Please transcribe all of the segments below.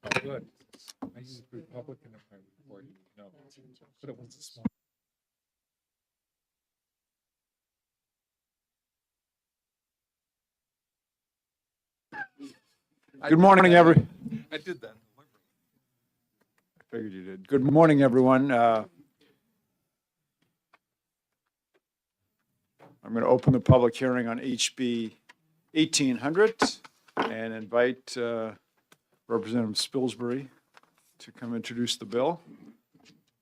Oh, good. I use Republican in my report, but it was a small. Good morning, everyone. I did that. I figured you did. Good morning, everyone. I'm going to open the public hearing on HB 1800 and invite Representative Spilsbury to come introduce the bill.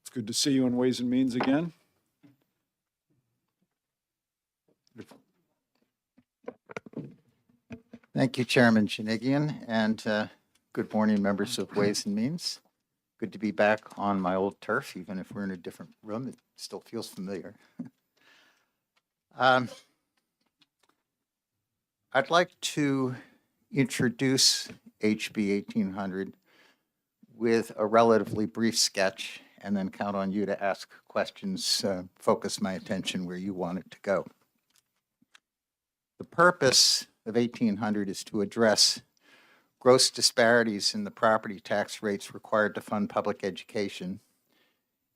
It's good to see you on Ways and Means again. Thank you, Chairman Shanagian, and good morning, members of Ways and Means. Good to be back on my old turf, even if we're in a different room. It still feels familiar. I'd like to introduce HB 1800 with a relatively brief sketch and then count on you to ask questions, focus my attention where you want it to go. The purpose of 1800 is to address gross disparities in the property tax rates required to fund public education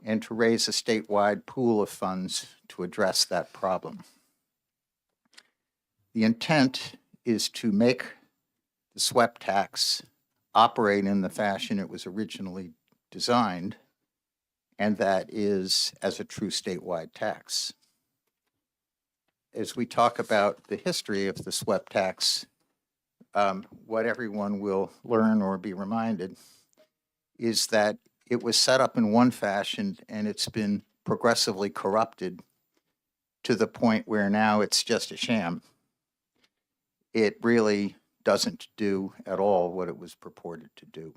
and to raise a statewide pool of funds to address that problem. The intent is to make the SWEP tax operate in the fashion it was originally designed, and that is as a true statewide tax. As we talk about the history of the SWEP tax, what everyone will learn or be reminded is that it was set up in one fashion and it's been progressively corrupted to the point where now it's just a sham. It really doesn't do at all what it was purported to do.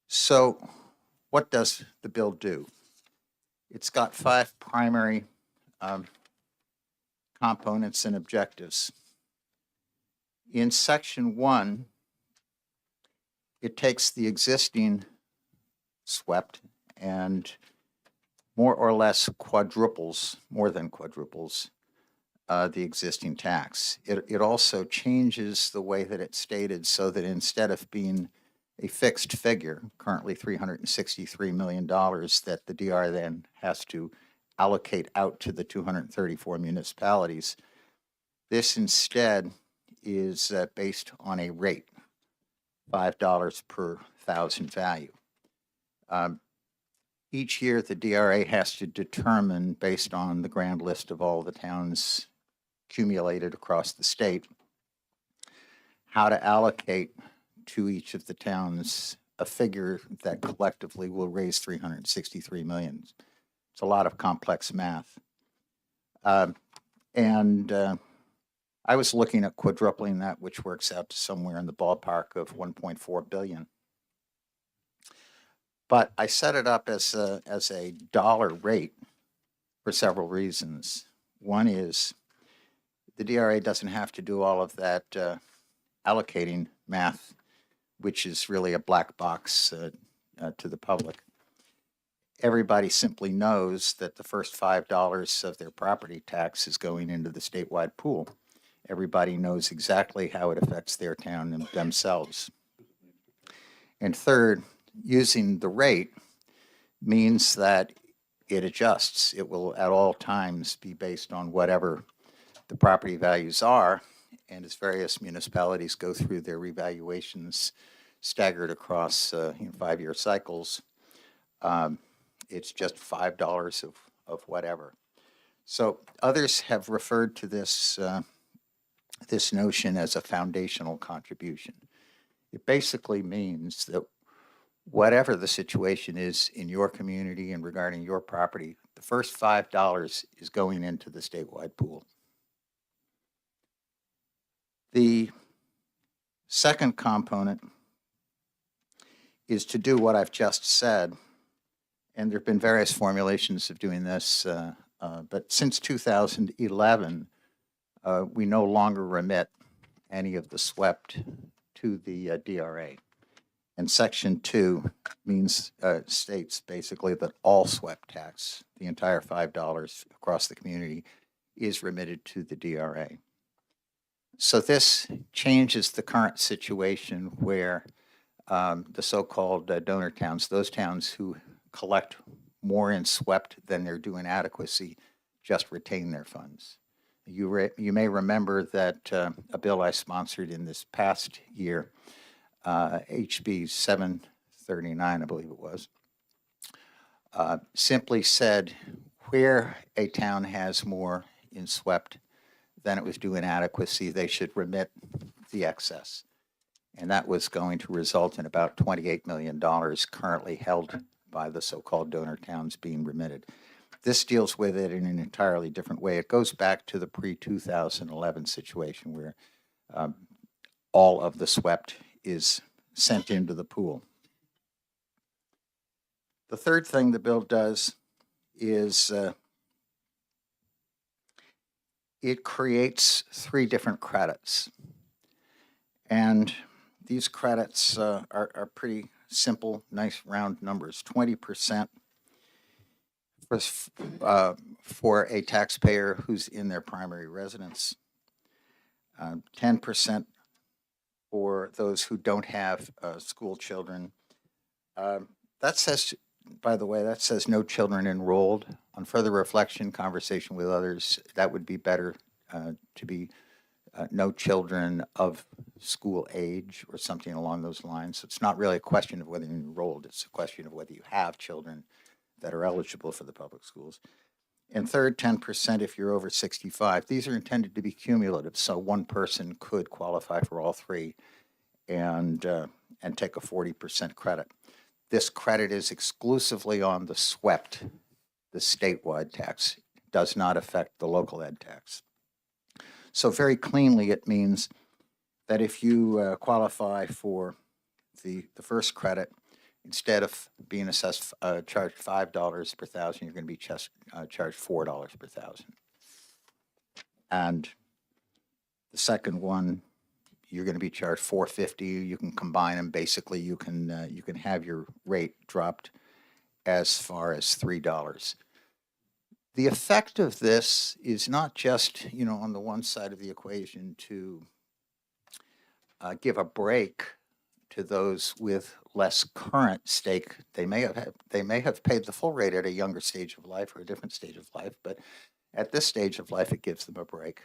So what does the bill do? It's got 5 primary components and objectives. In section 1, it takes the existing SWEP and more or less quadruples, more than quadruples, the existing tax. It also changes the way that it's stated so that instead of being a fixed figure, currently $363 million, that the DR then has to allocate out to the 234 municipalities, this instead is based on a rate, $5 per thousand value. Each year, the DRA has to determine, based on the grand list of all the towns accumulated across the state, how to allocate to each of the towns a figure that collectively will raise $363 million. It's a lot of complex math. I was looking at quadrupling that, which works out to somewhere in the ballpark of $1.4 billion. But I set it up as a dollar rate for several reasons. One is the DRA doesn't have to do all of that allocating math, which is really a black box to the public. Everybody simply knows that the first $5 of their property tax is going into the statewide pool. Everybody knows exactly how it affects their town and themselves. And third, using the rate means that it adjusts. It will at all times be based on whatever the property values are, and as various municipalities go through their revaluations staggered across 5-year cycles, it's just $5 of whatever. So others have referred to this this notion as a foundational contribution. It basically means that whatever the situation is in your community and regarding your property, the first $5 is going into the statewide pool. The second component is to do what I've just said, and there have been various formulations of doing this, but since 2011, we no longer remit any of the SWEP to the DRA. And Section 2 means, states basically that all SWEP tax, the entire $5 across the community, is remitted to the DRA. So this changes the current situation where the so-called donor towns, those towns who collect more in SWEPT than they're due in adequacy, just retain their funds. You may remember that a bill I sponsored in this past year, HB 739, I believe it was, simply said where a town has more in SWEPT than it was due in adequacy, they should remit the excess. And that was going to result in about $28 million currently held by the so-called donor towns being remitted. This deals with it in an entirely different way. It goes back to the pre-2011 situation where all of the SWEPT is sent into the pool. The third thing the bill does is it creates 3 different credits. And these credits are pretty simple, nice round numbers. 20% for a taxpayer who's in their primary residence. 10% for those who don't have school children. That says, by the way, that says no children enrolled. On further reflection, conversation with others, that would be better to be no children of school age or something along those lines. So it's not really a question of whether you're enrolled, it's a question of whether you have children that are eligible for the public schools. And third, 10% if you're over 65. These are intended to be cumulative, so one person could qualify for all 3 and take a 40% credit. This credit is exclusively on the SWEPT, the statewide tax. It does not affect the local ed tax. So very cleanly, it means that if you qualify for the first credit, instead of being assessed, charged $5 per thousand, you're going to be charged $4 per thousand. And the second one, you're going to be charged $4.50. You can combine them. Basically, you can have your rate dropped as far as $3. The effect of this is not just, on the one side of the equation to give a break to those with less current stake. They may have paid the full rate at a younger stage of life or a different stage of life, but at this stage of life, it gives them a break.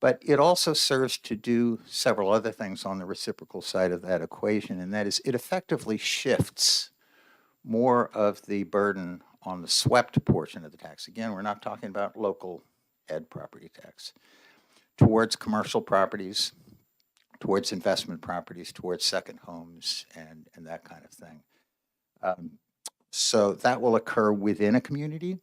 But it also serves to do several other things on the reciprocal side of that equation, and that is it effectively shifts more of the burden on the SWEPT portion of the tax. Again, we're not talking about local ed property tax, towards commercial properties, towards investment properties, towards second homes, and that kind of thing. So that will occur within a community.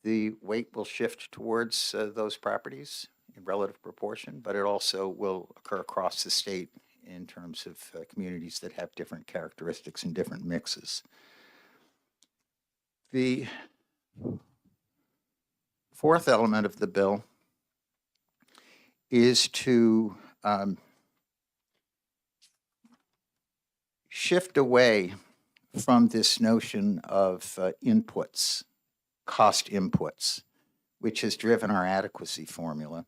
The weight will shift towards those properties in relative proportion, but it also will occur across the state in terms of communities that have different characteristics and different mixes. The fourth element of the bill is to shift away from this notion of inputs, cost inputs, which has driven our adequacy formula.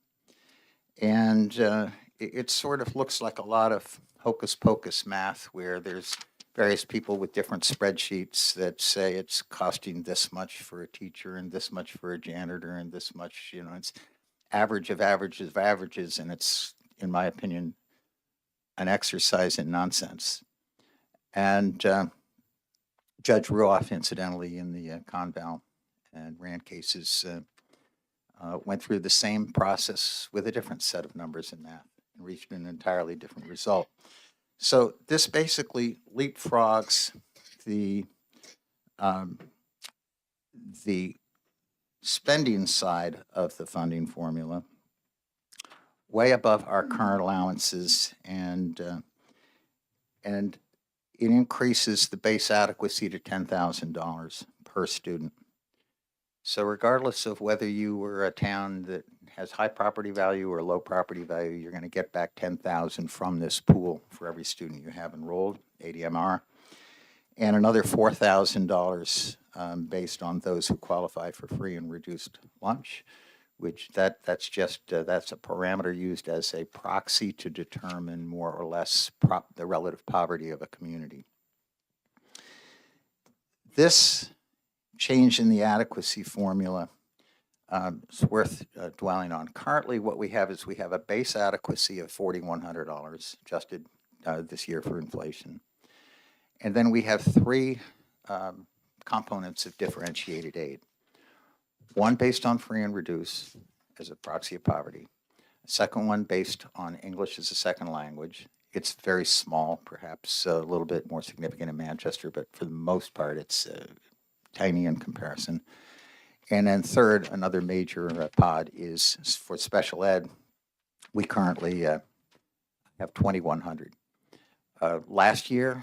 And it sort of looks like a lot of hocus pocus math where there's various people with different spreadsheets that say it's costing this much for a teacher and this much for a janitor and this much, it's average of averages of averages, and it's, in my opinion, an exercise in nonsense. And Judge Ruoff, incidentally, in the Conval and Rand cases, went through the same process with a different set of numbers in math and reached an entirely different result. So this basically leapfrogs the spending side of the funding formula way above our current allowances, and it increases the base adequacy to $10,000 per student. So regardless of whether you were a town that has high property value or low property value, you're going to get back $10,000 from this pool for every student you have enrolled, ADMR, and another $4,000 based on those who qualify for free and reduced lunch, which that's just, that's a parameter used as a proxy to determine more or less the relative poverty of a community. This change in the adequacy formula is worth dwelling on. Currently, what we have is we have a base adequacy of $4,100 adjusted this year for inflation. And then we have three components of differentiated aid. One based on free and reduce as a proxy of poverty. A second one based on English as a second language. It's very small, perhaps a little bit more significant in Manchester, but for the most part, it's tiny in comparison. And then third, another major pod is for special ed. We currently have 2,100. Last year,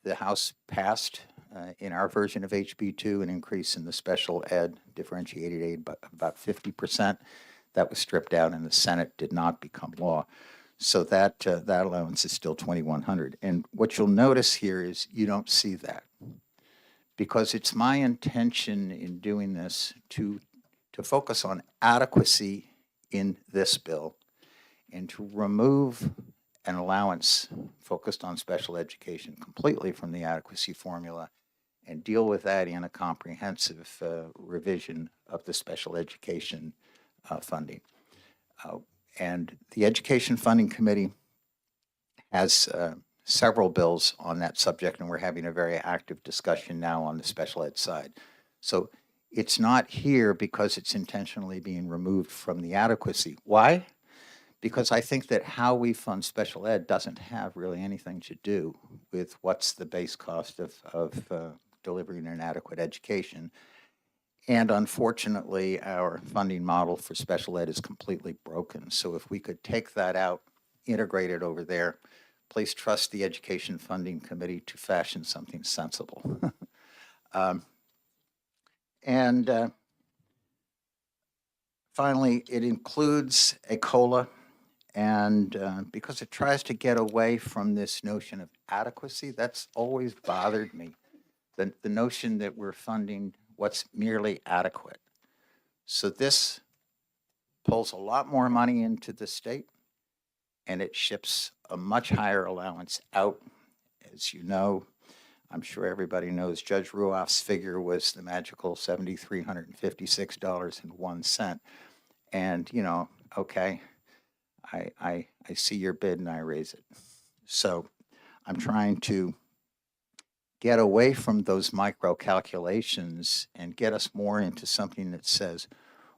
the House passed in our version of HB2 an increase in the special ed differentiated aid by about 50%. That was stripped out, and the Senate did not become law. So that allowance is still 2,100. And what you'll notice here is you don't see that, because it's my intention in doing this to focus on adequacy in this bill and to remove an allowance focused on special education completely from the adequacy formula and deal with that in a comprehensive revision of the special education funding. And the Education Funding Committee has several bills on that subject, and we're having a very active discussion now on the special ed side. So it's not here because it's intentionally being removed from the adequacy. Why? Because I think that how we fund special ed doesn't have really anything to do with what's the base cost of delivering an adequate education. And unfortunately, our funding model for special ed is completely broken. So if we could take that out, integrate it over there, please trust the Education Funding Committee to fashion something sensible. Finally, it includes a COLA, and because it tries to get away from this notion of adequacy, that's always bothered me, the notion that we're funding what's merely adequate. So this pulls a lot more money into the state, and it ships a much higher allowance out. As you know, I'm sure everybody knows, Judge Ruoff's figure was the magical $7,356.01. And, you know, okay, I see your bid and I raise it. So I'm trying to get away from those micro calculations and get us more into something that says,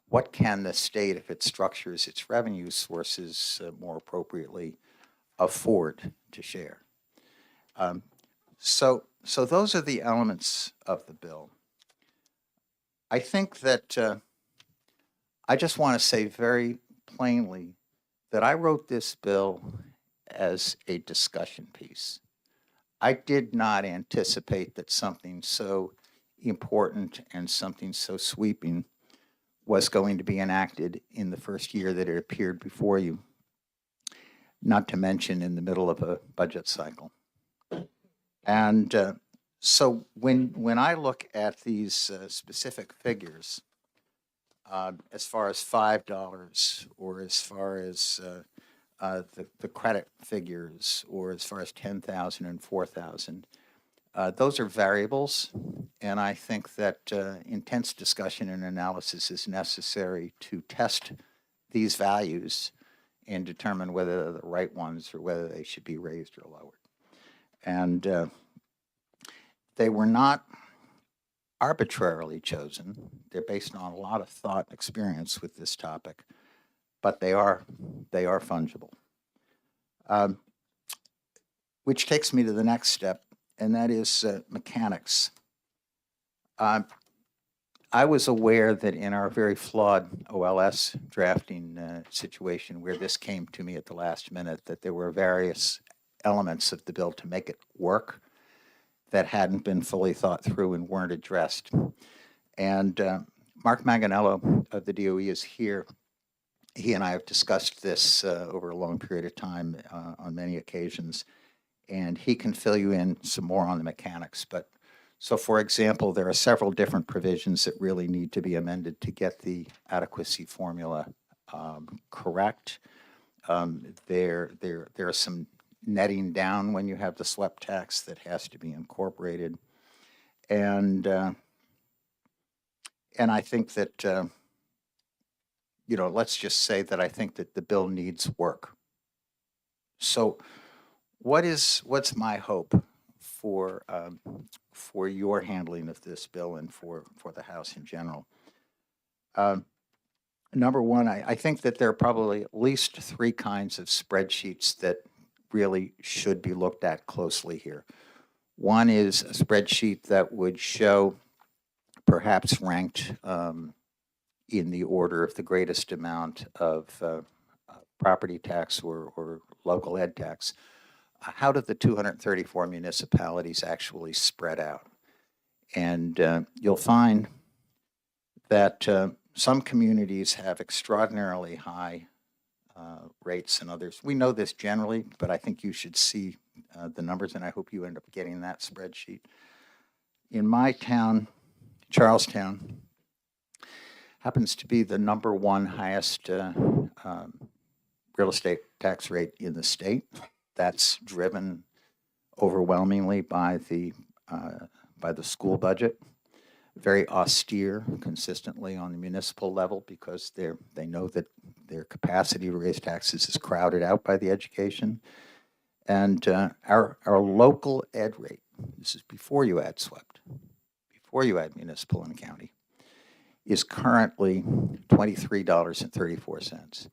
what can the state, if it structures its revenue sources more appropriately, afford to share? So those are the elements of the bill. I think that I just want to say very plainly that I wrote this bill as a discussion piece. I did not anticipate that something so important and something so sweeping was going to be enacted in the first year that it appeared before you, not to mention in the middle of a budget cycle. And so when I look at these specific figures, as far as $5 or as far as the credit figures, or as far as 10,000 and 4,000. Those are variables, and I think that intense discussion and analysis is necessary to test these values and determine whether they're the right ones or whether they should be raised or lowered. And they were not arbitrarily chosen. They're based on a lot of thought and experience with this topic, but they are fungible. Which takes me to the next step, and that is mechanics. I was aware that in our very flawed OLS drafting situation, where this came to me at the last minute, that there were various elements of the bill to make it work that hadn't been fully thought through and weren't addressed. And Mark Manganello of the DOE is here. He and I have discussed this over a long period of time on many occasions, and he can fill you in some more on the mechanics. But So for example, there are several different provisions that really need to be amended to get the adequacy formula correct. There are some netting down when you have the SWEP tax that has to be incorporated. And I think that, let's just say that I think that the bill needs work. So what's my hope for your handling of this bill and for the House in general? Number one, I think that there are probably at least three kinds of spreadsheets that really should be looked at closely here. One is a spreadsheet that would show, perhaps ranked in the order of the greatest amount of property tax or local ed tax. How do the 234 municipalities actually spread out? And you'll find that some communities have extraordinarily high rates and others. We know this generally, but I think you should see the numbers, and I hope you end up getting that spreadsheet. In my town, Charlestown, happens to be the #1 highest real estate tax rate in the state. That's driven overwhelmingly by the school budget. Very austere consistently on the municipal level because they know that their capacity to raise taxes is crowded out by the education. And our local ed rate, this is before you add SWEPT, before you add municipal and county, is currently $23.34.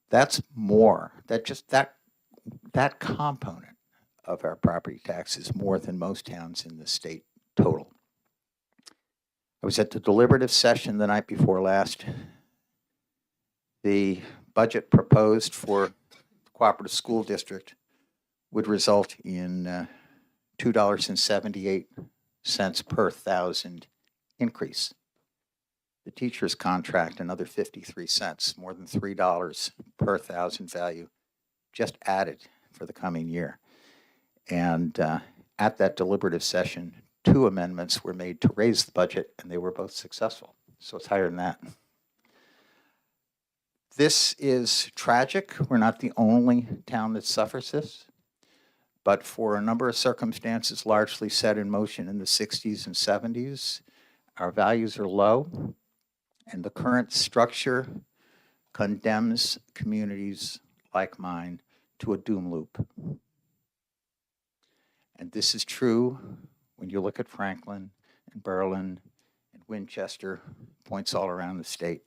That's more, that component of our property tax is more than most towns in the state total. I was at the deliberative session the night before last. The budget proposed for the cooperative school district would result in $2.78 per thousand increase. The teacher's contract, another 53 cents, more than $3 per thousand value, just added for the coming year. And at that deliberative session, 2 amendments were made to raise the budget, and they were both successful. So it's higher than that. This is tragic. We're not the only town that suffers this. But for a number of circumstances largely set in motion in the 60s and 70s, our values are low, and the current structure condemns communities like mine to a doom loop. And this is true when you look at Franklin and Berlin and Winchester, points all around the state.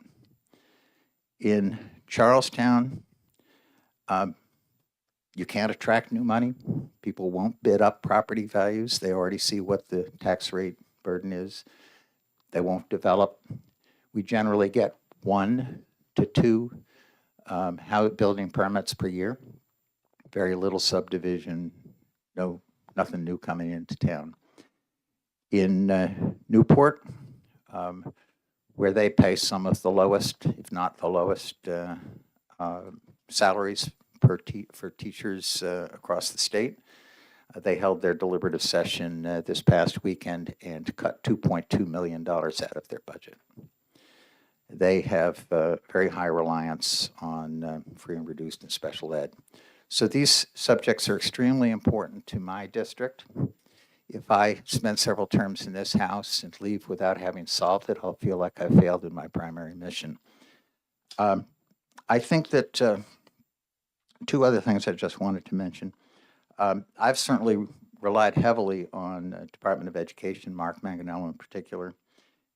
In Charlestown, you can't attract new money. People won't bid up property values. They already see what the tax rate burden is. They won't develop. We generally get 1 to 2 house building permits per year. Very little subdivision, nothing new coming into town. In Newport, where they pay some of the lowest, if not the lowest, salaries for teachers across the state. They held their deliberative session this past weekend and cut $2.2 million out of their budget. They have very high reliance on free and reduced and special ed. So these subjects are extremely important to my district. If I spend several terms in this House and leave without having solved it, I'll feel like I failed in my primary mission. I think that 2 other things I just wanted to mention. I've certainly relied heavily on Department of Education, Mark Manganello in particular,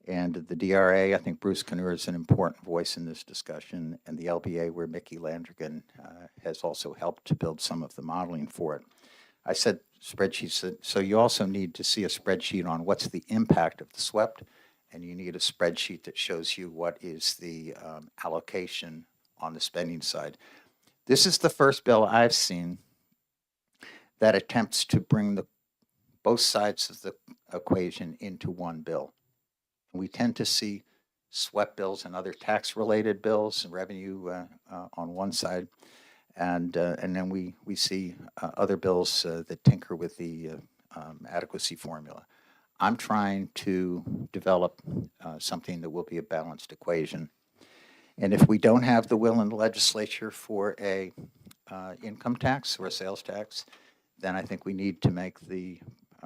and the DRA. I think Bruce Knurr is an important voice in this discussion, and the LBA, where Mickey Landrigan has also helped to build some of the modeling for it. I said spreadsheets, so you also need to see a spreadsheet on what's the impact of the SWEPT, and you need a spreadsheet that shows you what is the allocation on the spending side. This is the first bill I've seen that attempts to bring both sides of the equation into one bill. We tend to see SWEPT bills and other tax-related bills and revenue on one side, and then we see other bills that tinker with the adequacy formula. I'm trying to develop something that will be a balanced equation. And if we don't have the will in the legislature for a income tax or a sales tax, then I think we need to make the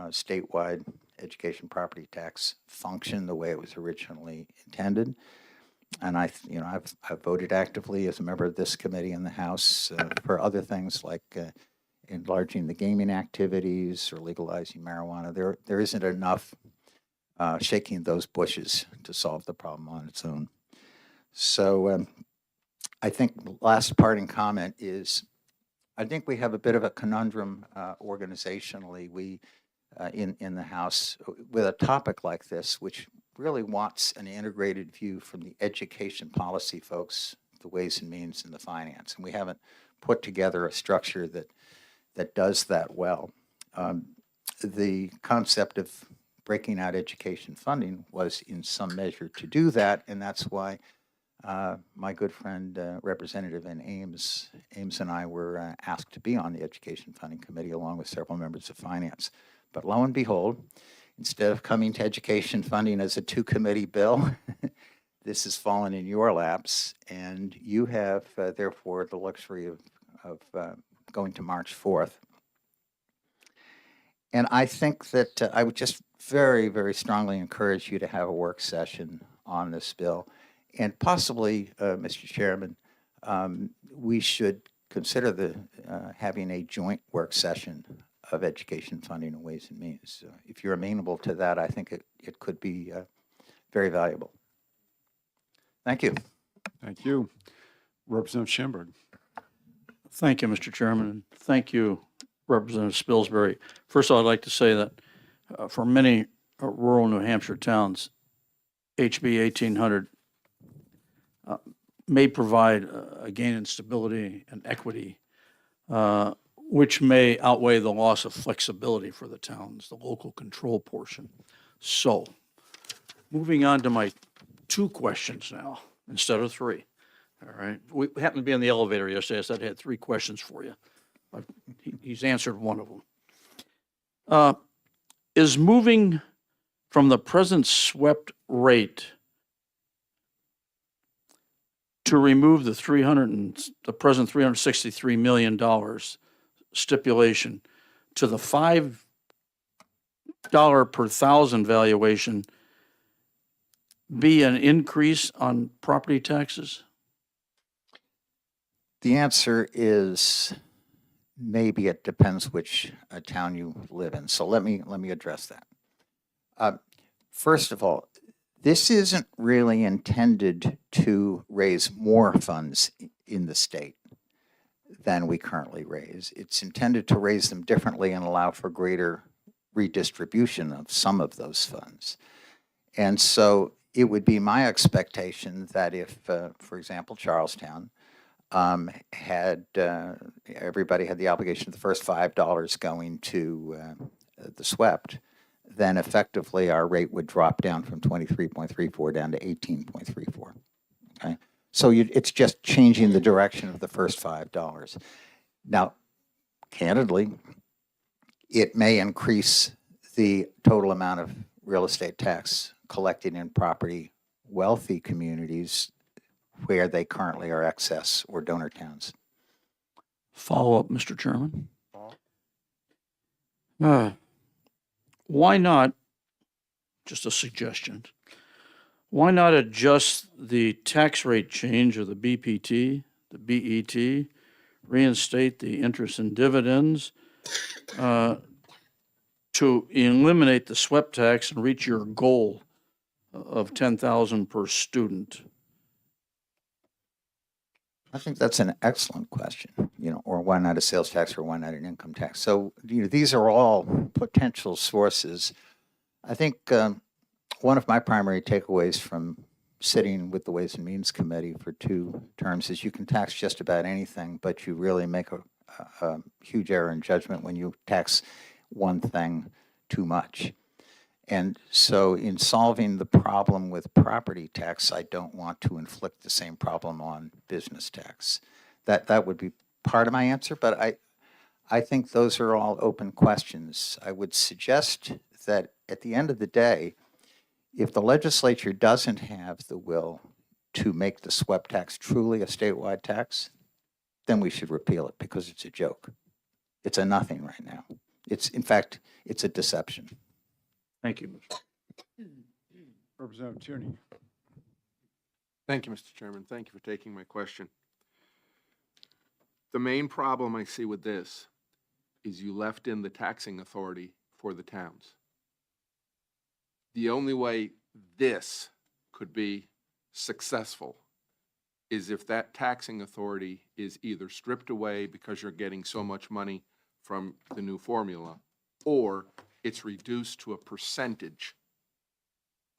statewide education property tax function the way it was originally intended. And I've voted actively as a member of this committee in the House for other things like enlarging the gaming activities or legalizing marijuana. There isn't enough shaking those bushes to solve the problem on its own. So I think the last parting comment is, I think we have a bit of a conundrum organizationally. We in the House with a topic like this, which really wants an integrated view from the education policy folks, the Ways and Means, and the Finance, and we haven't put together a structure that does that well. The concept of breaking out education funding was in some measure to do that, and that's why my good friend Representative in Ames and I were asked to be on the Education Funding Committee along with several members of Finance. But lo and behold, instead of coming to education funding as a two-committee bill, this has fallen in your laps, and you have therefore the luxury of going to March 4th. And I think that I would just very, very strongly encourage you to have a work session on this bill. And possibly, Mr. Chairman, we should consider having a joint work session of education funding and Ways and Means. If you're amenable to that, I think it could be very valuable. Thank you. Thank you. Representative Schamberg. Thank you, Mr. Chairman, and thank you, Representative Spilsbury. First of all, I'd like to say that for many rural New Hampshire towns, HB 1800 may provide a gain in stability and equity, which may outweigh the loss of flexibility for the towns, the local control portion. So, moving on to my two questions now, instead of three. All right. We happened to be in the elevator yesterday. I said I had three questions for you. He's answered one of them. Is moving from the present swept rate to remove the present $363 million stipulation to the $5 per thousand valuation be an increase on property taxes? The answer is maybe. It depends which town you live in. So let me address that. First of all, this isn't really intended to raise more funds in the state than we currently raise. It's intended to raise them differently and allow for greater redistribution of some of those funds. And so it would be my expectation that if, for example, Charlestown had everybody had the obligation of the first $5 going to the swept, then effectively our rate would drop down from 23.34 down to 18.34. Okay, so it's just changing the direction of the first $5. Now, candidly, it may increase the total amount of real estate tax collected in property wealthy communities where they currently are excess or donor towns. Follow up, Mr. Chairman. Why not, just a suggestion, why not adjust the tax rate change of the BPT, the BET, reinstate the interest and dividends to eliminate the swept tax and reach your goal of $10,000 per student? I think that's an excellent question, or why not a sales tax or why not an income tax? So, these are all potential sources. I think one of my primary takeaways from sitting with the Ways and Means Committee for 2 terms is you can tax just about anything, but you really make a huge error in judgment when you tax one thing too much. And so in solving the problem with property tax, I don't want to inflict the same problem on business tax. That would be part of my answer, but I think those are all open questions. I would suggest that at the end of the day, if the legislature doesn't have the will to make the SWEP tax truly a statewide tax, then we should repeal it because it's a joke. It's a nothing right now. In fact, it's a deception. Thank you. Representative Tierney. Thank you, Mr. Chairman. Thank you for taking my question. The main problem I see with this is you left in the taxing authority for the towns. The only way this could be successful is if that taxing authority is either stripped away because you're getting so much money from the new formula, or it's reduced to a percentage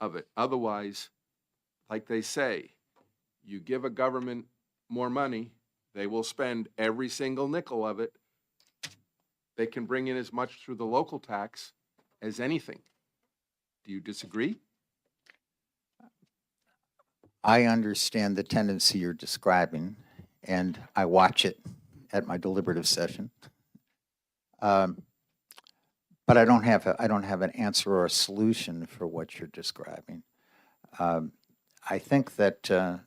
of it. Otherwise, like they say, you give a government more money, they will spend every single nickel of it. They can bring in as much through the local tax as anything. Do you disagree? I understand the tendency you're describing, and I watch it at my deliberative session. But I don't have an answer or a solution for what you're describing. I think that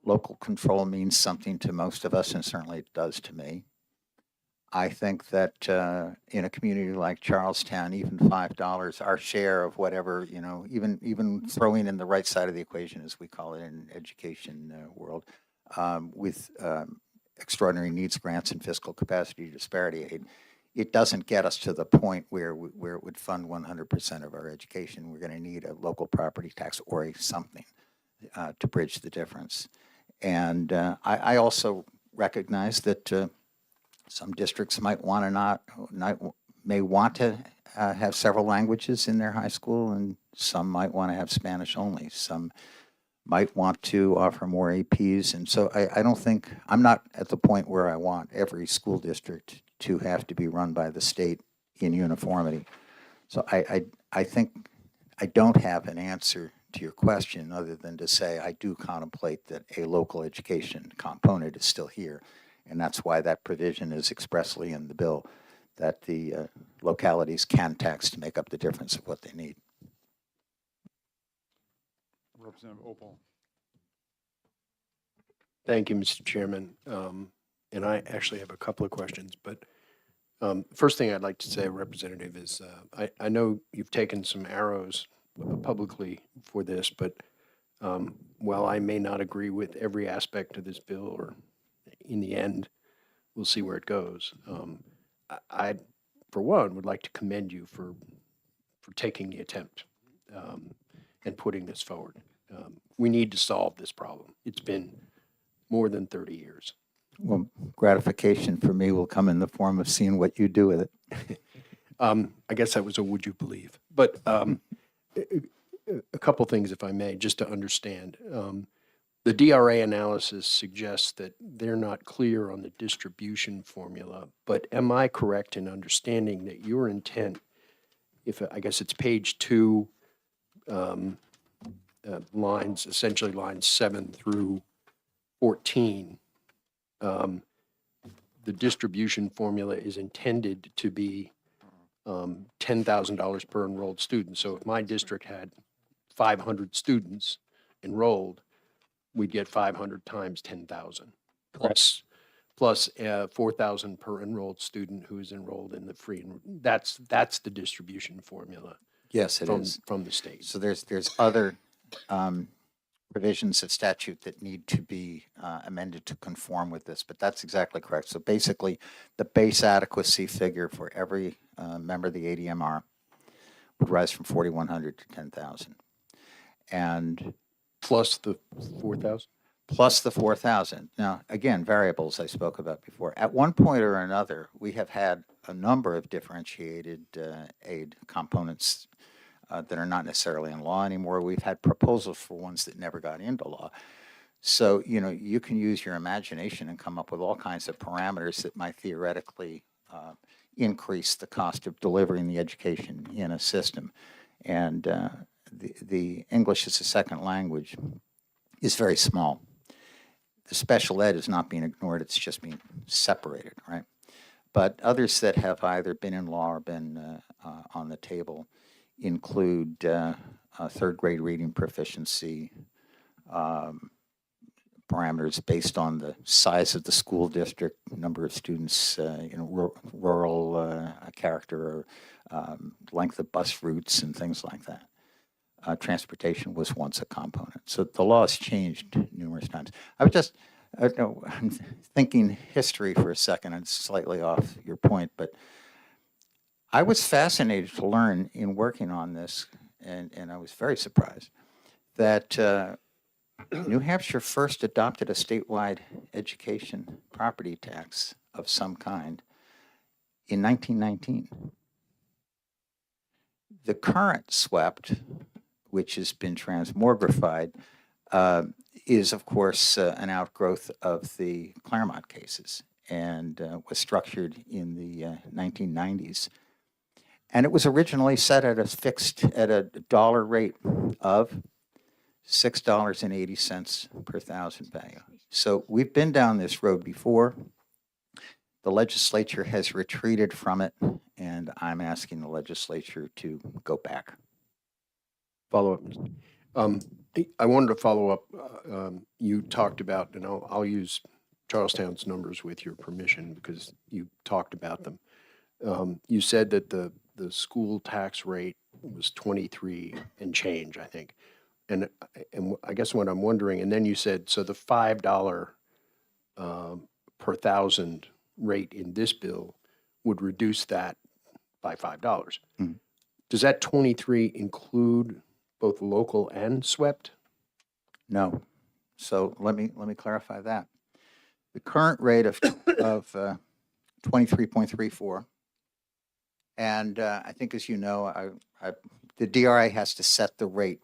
local control means something to most of us, and certainly it does to me. I think that in a community like Charlestown, even $5, our share of whatever, even throwing in the right side of the equation, as we call it in education world, with extraordinary needs grants and fiscal capacity disparity aid, it doesn't get us to the point where it would fund 100% of our education. We're going to need a local property tax or something to bridge the difference. And I also recognize that some districts might want to have several languages in their high school, and some might want to have Spanish only. Some might want to offer more APs. And so I'm not at the point where I want every school district to have to be run by the state in uniformity. So I think I don't have an answer to your question other than to say I do contemplate that a local education component is still here. And that's why that provision is expressly in the bill, that the localities can tax to make up the difference of what they need. Representative Opal. Thank you, Mr. Chairman. And I actually have a couple of questions, but first thing I'd like to say, Representative, is I know you've taken some arrows publicly for this, but while I may not agree with every aspect of this bill, or in the end, we'll see where it goes. I, for one, would like to commend you for taking the attempt and putting this forward. We need to solve this problem. It's been more than 30 years. Well, gratification for me will come in the form of seeing what you do with it. I guess that was a would you believe. But a couple things, if I may, just to understand. The DRA analysis suggests that they're not clear on the distribution formula, but am I correct in understanding that your intent, I guess it's page 2, essentially lines 7 through 14, the distribution formula is intended to be $10,000 per enrolled student. So if my district had 500 students enrolled, we'd get 500 times 10,000 plus 4,000 per enrolled student who is enrolled in the free. That's the distribution formula. Yes, it is from the state. So there's other provisions of statute that need to be amended to conform with this, but that's exactly correct. So basically, the base adequacy figure for every member of the ADMR would rise from 4,100 to 10,000, and Plus the 4,000? Plus the 4,000. Now, again, variables I spoke about before. At one point or another, we have had a number of differentiated aid components that are not necessarily in law anymore. We've had proposals for ones that never got into law. So, you can use your imagination and come up with all kinds of parameters that might theoretically increase the cost of delivering the education in a system. And the English as a second language is very small. The special ed is not being ignored, it's just being separated, right? But others that have either been in law or been on the table include third grade reading proficiency, parameters based on the size of the school district, number of students, rural character, or length of bus routes and things like that. Transportation was once a component. So the law has changed numerous times. I was just I'm thinking history for a second, and slightly off your point, but I was fascinated to learn in working on this, and I was very surprised that New Hampshire first adopted a statewide education property tax of some kind in 1919. The current SWEPT, which has been transmogrified, is, of course, an outgrowth of the Claremont cases and was structured in the 1990s. And it was originally set at a dollar rate of $6.80 per thousand value. So we've been down this road before. The legislature has retreated from it, and I'm asking the legislature to go back. Follow up. I wanted to follow up. You talked about, and I'll use Charlestown's numbers with your permission because you talked about them. You said that the school tax rate was 23 and change, I think. And I guess what I'm wondering, and then you said, so the $5 per thousand rate in this bill would reduce that by $5. Mhm. Does that 23 include both local and SWEPT? No. So let me clarify that. The current rate of 23.34, and I think, as you know, the DRA has to set the rate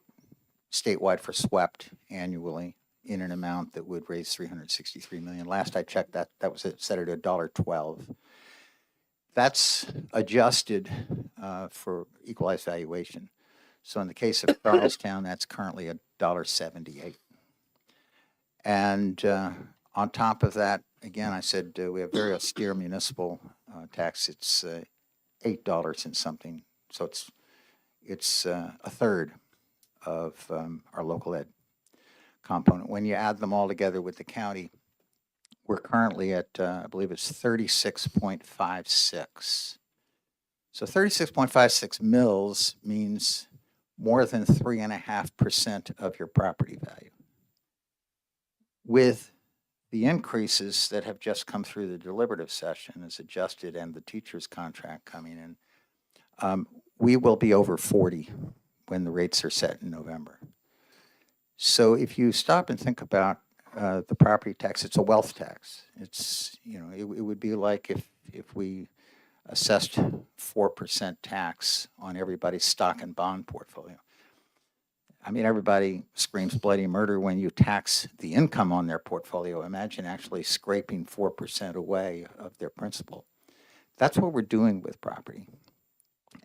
statewide for SWEPT annually in an amount that would raise $363 million. Last I checked, that was set at $1.12. That's adjusted for equalized valuation. So in the case of Charlestown, that's currently $1.78. And on top of that, again, I said we have very austere municipal tax. It's $8 and something. So it's a third of our local ed component. When you add them all together with the county, we're currently at, I believe it's 36.56. So 36.56 mils means more than 3.5% of your property value. With the increases that have just come through the deliberative session as adjusted and the teacher's contract coming in, we will be over 40 when the rates are set in November. So if you stop and think about the property tax, it's a wealth tax. It's, it would be like if we assessed 4% tax on everybody's stock and bond portfolio. I mean, everybody screams bloody murder when you tax the income on their portfolio. Imagine actually scraping 4% away of their principal. That's what we're doing with property.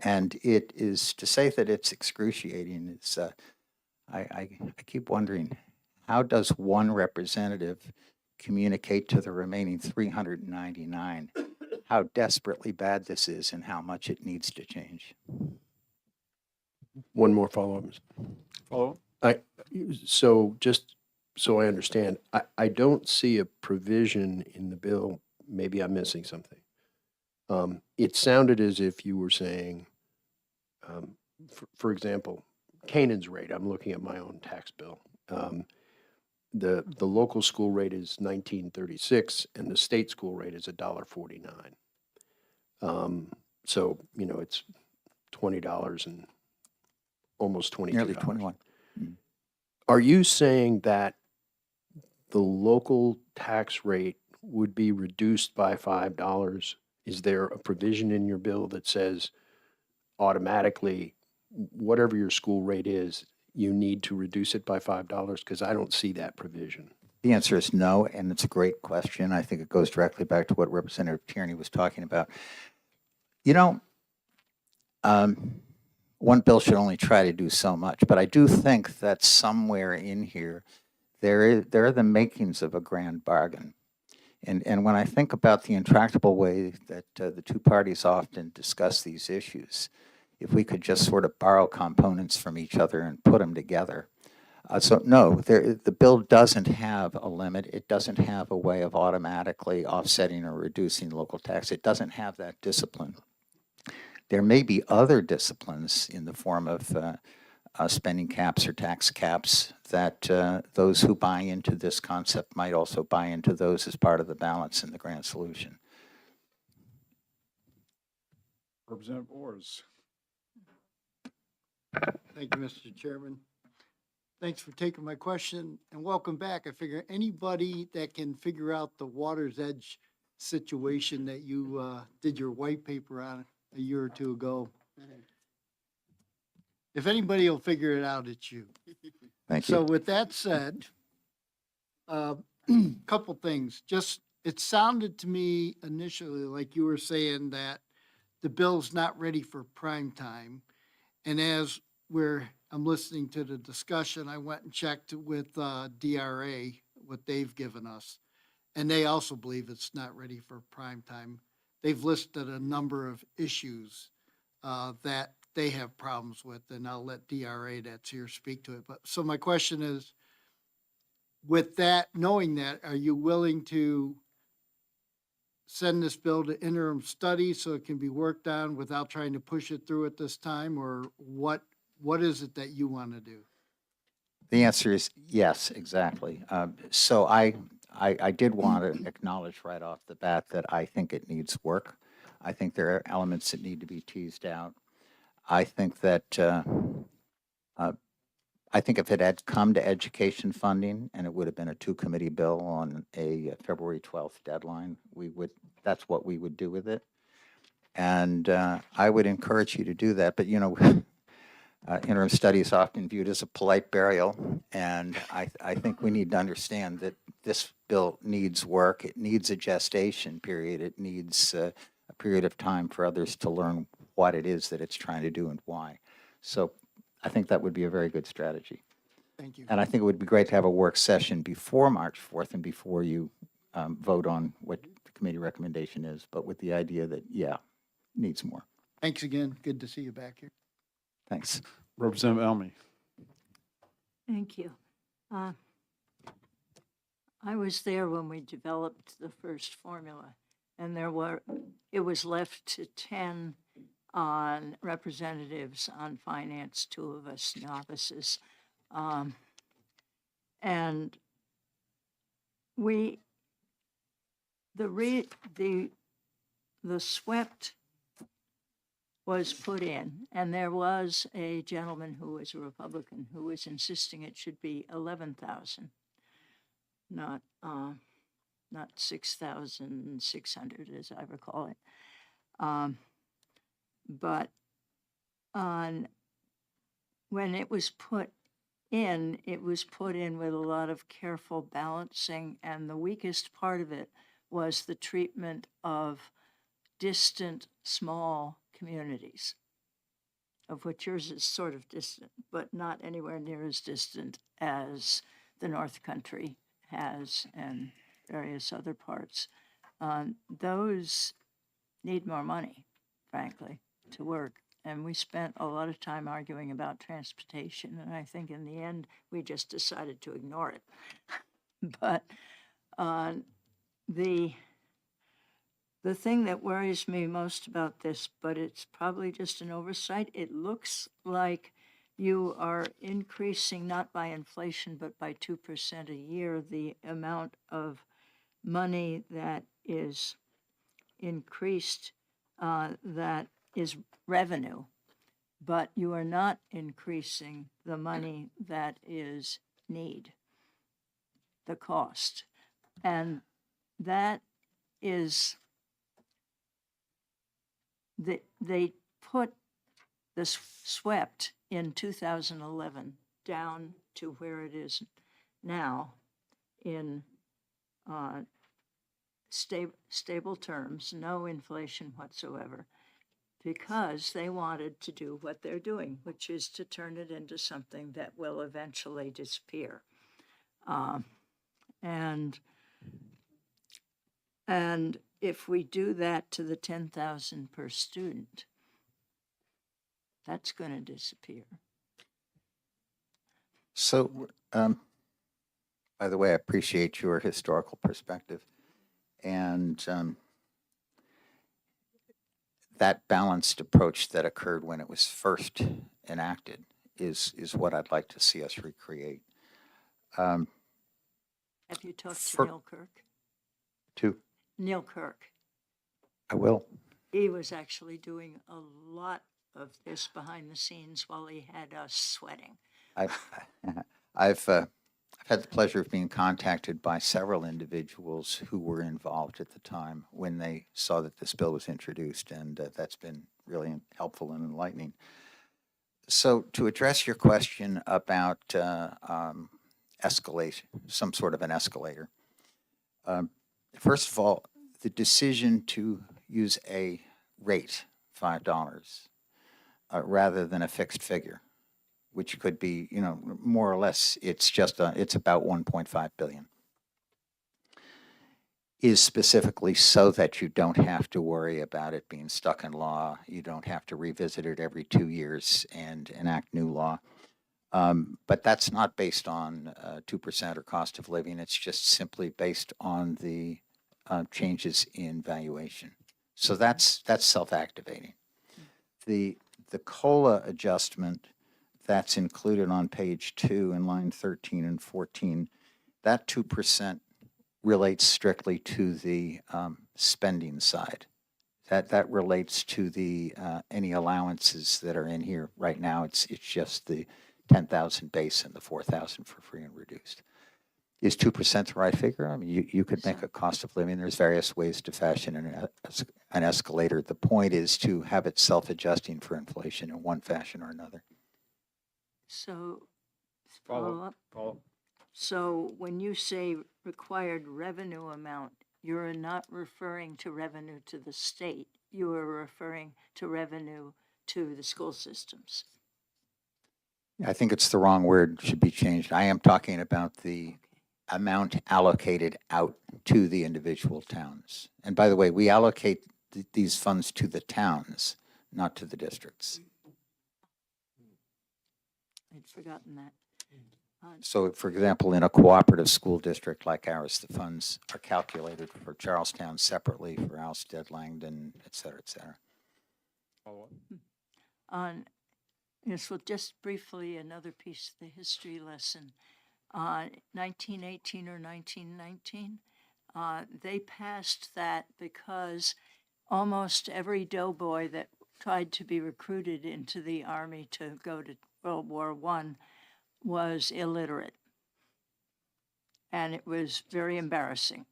And it is, to say that it's excruciating, it's, I keep wondering, how does one representative communicate to the remaining 399 how desperately bad this is and how much it needs to change? One more follow-up. Follow? So just so I understand, I don't see a provision in the bill, maybe I'm missing something. It sounded as if you were saying, for example, Canaan's rate, I'm looking at my own tax bill. The local school rate is $19.36 and the state school rate is $1.49. So, it's $20 and almost $22. Nearly 21. Are you saying that the local tax rate would be reduced by $5? Is there a provision in your bill that says automatically, whatever your school rate is, you need to reduce it by $5? Because I don't see that provision. The answer is no, and it's a great question. I think it goes directly back to what Representative Tierney was talking about. One bill should only try to do so much, but I do think that somewhere in here, there are the makings of a grand bargain. And when I think about the intractable way that the two parties often discuss these issues, if we could just sort of borrow components from each other and put them together. So no, the bill doesn't have a limit. It doesn't have a way of automatically offsetting or reducing local tax. It doesn't have that discipline. There may be other disciplines in the form of spending caps or tax caps that those who buy into this concept might also buy into those as part of the balance in the grand solution. Representative Ors. Thank you, Mr. Chairman. Thanks for taking my question and welcome back. I figure anybody that can figure out the water's edge situation that you did your white paper on a year or two ago. If anybody will figure it out, it's you. Thank So you. with that said, couple things. Just, it sounded to me initially like you were saying that the bill's not ready for prime time. And as I'm listening to the discussion, I went and checked with DRA, what they've given us. And they also believe it's not ready for prime time. They've listed a number of issues that they have problems with, and I'll let DRA that's here speak to it. But so my question is, with that, knowing that, are you willing to send this bill to interim study so it can be worked on without trying to push it through at this time? Or what is it that you want to do? The answer is yes, exactly. So I did want to acknowledge right off the bat that I think it needs work. I think there are elements that need to be teased out. I think that I think if it had come to education funding and it would have been a two-committee bill on a February 12th deadline, that's what we would do with it. And I would encourage you to do that. But, you know, interim study is often viewed as a polite burial. And I think we need to understand that this bill needs work. It needs a gestation period. It needs a period of time for others to learn what it is that it's trying to do and why. So I think that would be a very good strategy. Thank you. And I think it would be great to have a work session before March 4th and before you vote on what the committee recommendation is, but with the idea that, yeah, needs more. Thanks again. Good to see you back here. Thanks. Representative Elmy. Thank you. I was there when we developed the first formula, and it was left to 10 on representatives on finance, 2 of us novices. And the SWEPT was put in, and there was a gentleman who was a Republican who was insisting it should be 11,000, not 6,600 as I recall it. But when it was put in with a lot of careful balancing, and the weakest part of it was the treatment of distant, small communities, of which yours is sort of distant, but not anywhere near as distant as the North Country has and various other parts. Those need more money, frankly, to work. And we spent a lot of time arguing about transportation, and I think in the end, we just decided to ignore it. But the thing that worries me most about this, but it's probably just an oversight, it looks like you are increasing, not by inflation, but by 2% a year, the amount of money that is increased, that is revenue, but you are not increasing the money that is need, the cost. And that is, they put the SWEPT in 2011 down to where it is now in stable terms, no inflation whatsoever, because they wanted to do what they're doing, which is to turn it into something that will eventually disappear. And if we do that to the 10,000 per student, That's going to disappear. So, by the way, I appreciate your historical perspective. And that balanced approach that occurred when it was first enacted is what I'd like to see us recreate. Have you talked to For- Neil Kirk? Two, Neil Kirk. I will. He was actually doing a lot of this behind the scenes while he had us sweating. I've had the pleasure of being contacted by several individuals who were involved at the time when they saw that this bill was introduced, and that's been really helpful and enlightening. So, to address your question about escalation, some sort of an escalator, first of all, the decision to use a rate, $5, rather than a fixed figure, which could be, more or less, it's about 1.5 billion, is specifically so that you don't have to worry about it being stuck in law. You don't have to revisit it every 2 years and enact new law. But that's not based on 2% or cost of living. It's just simply based on the changes in valuation. So that's self-activating. The COLA adjustment that's included on page 2 in line 13 and 14, that 2% relates strictly to the spending side. That relates to the any allowances that are in here right now. It's just the 10,000 base and the 4,000 for free and reduced. Is 2% the right figure? I mean, you could make a cost of living. There's various ways to fashion an escalator. The point is to have it self-adjusting for inflation in one fashion or another. So, Follow. follow up. Follow. So when you say required revenue amount, you're not referring to revenue to the state. You are referring to revenue to the school systems. I think it's the wrong word, should be changed. I am talking about the amount allocated out to the individual towns. And by the way, we allocate these funds to the towns, not to the districts. I'd forgotten that. So for example, in a cooperative school district like ours, the funds are calculated for Charlestown separately, for Alstead, Langdon, et cetera, et cetera. Follow up. On, yes, well, just briefly, another piece of the history lesson. 1918 or 1919, they passed that because almost every doughboy that tried to be recruited into the army to go to World War I was illiterate. And it was very embarrassing.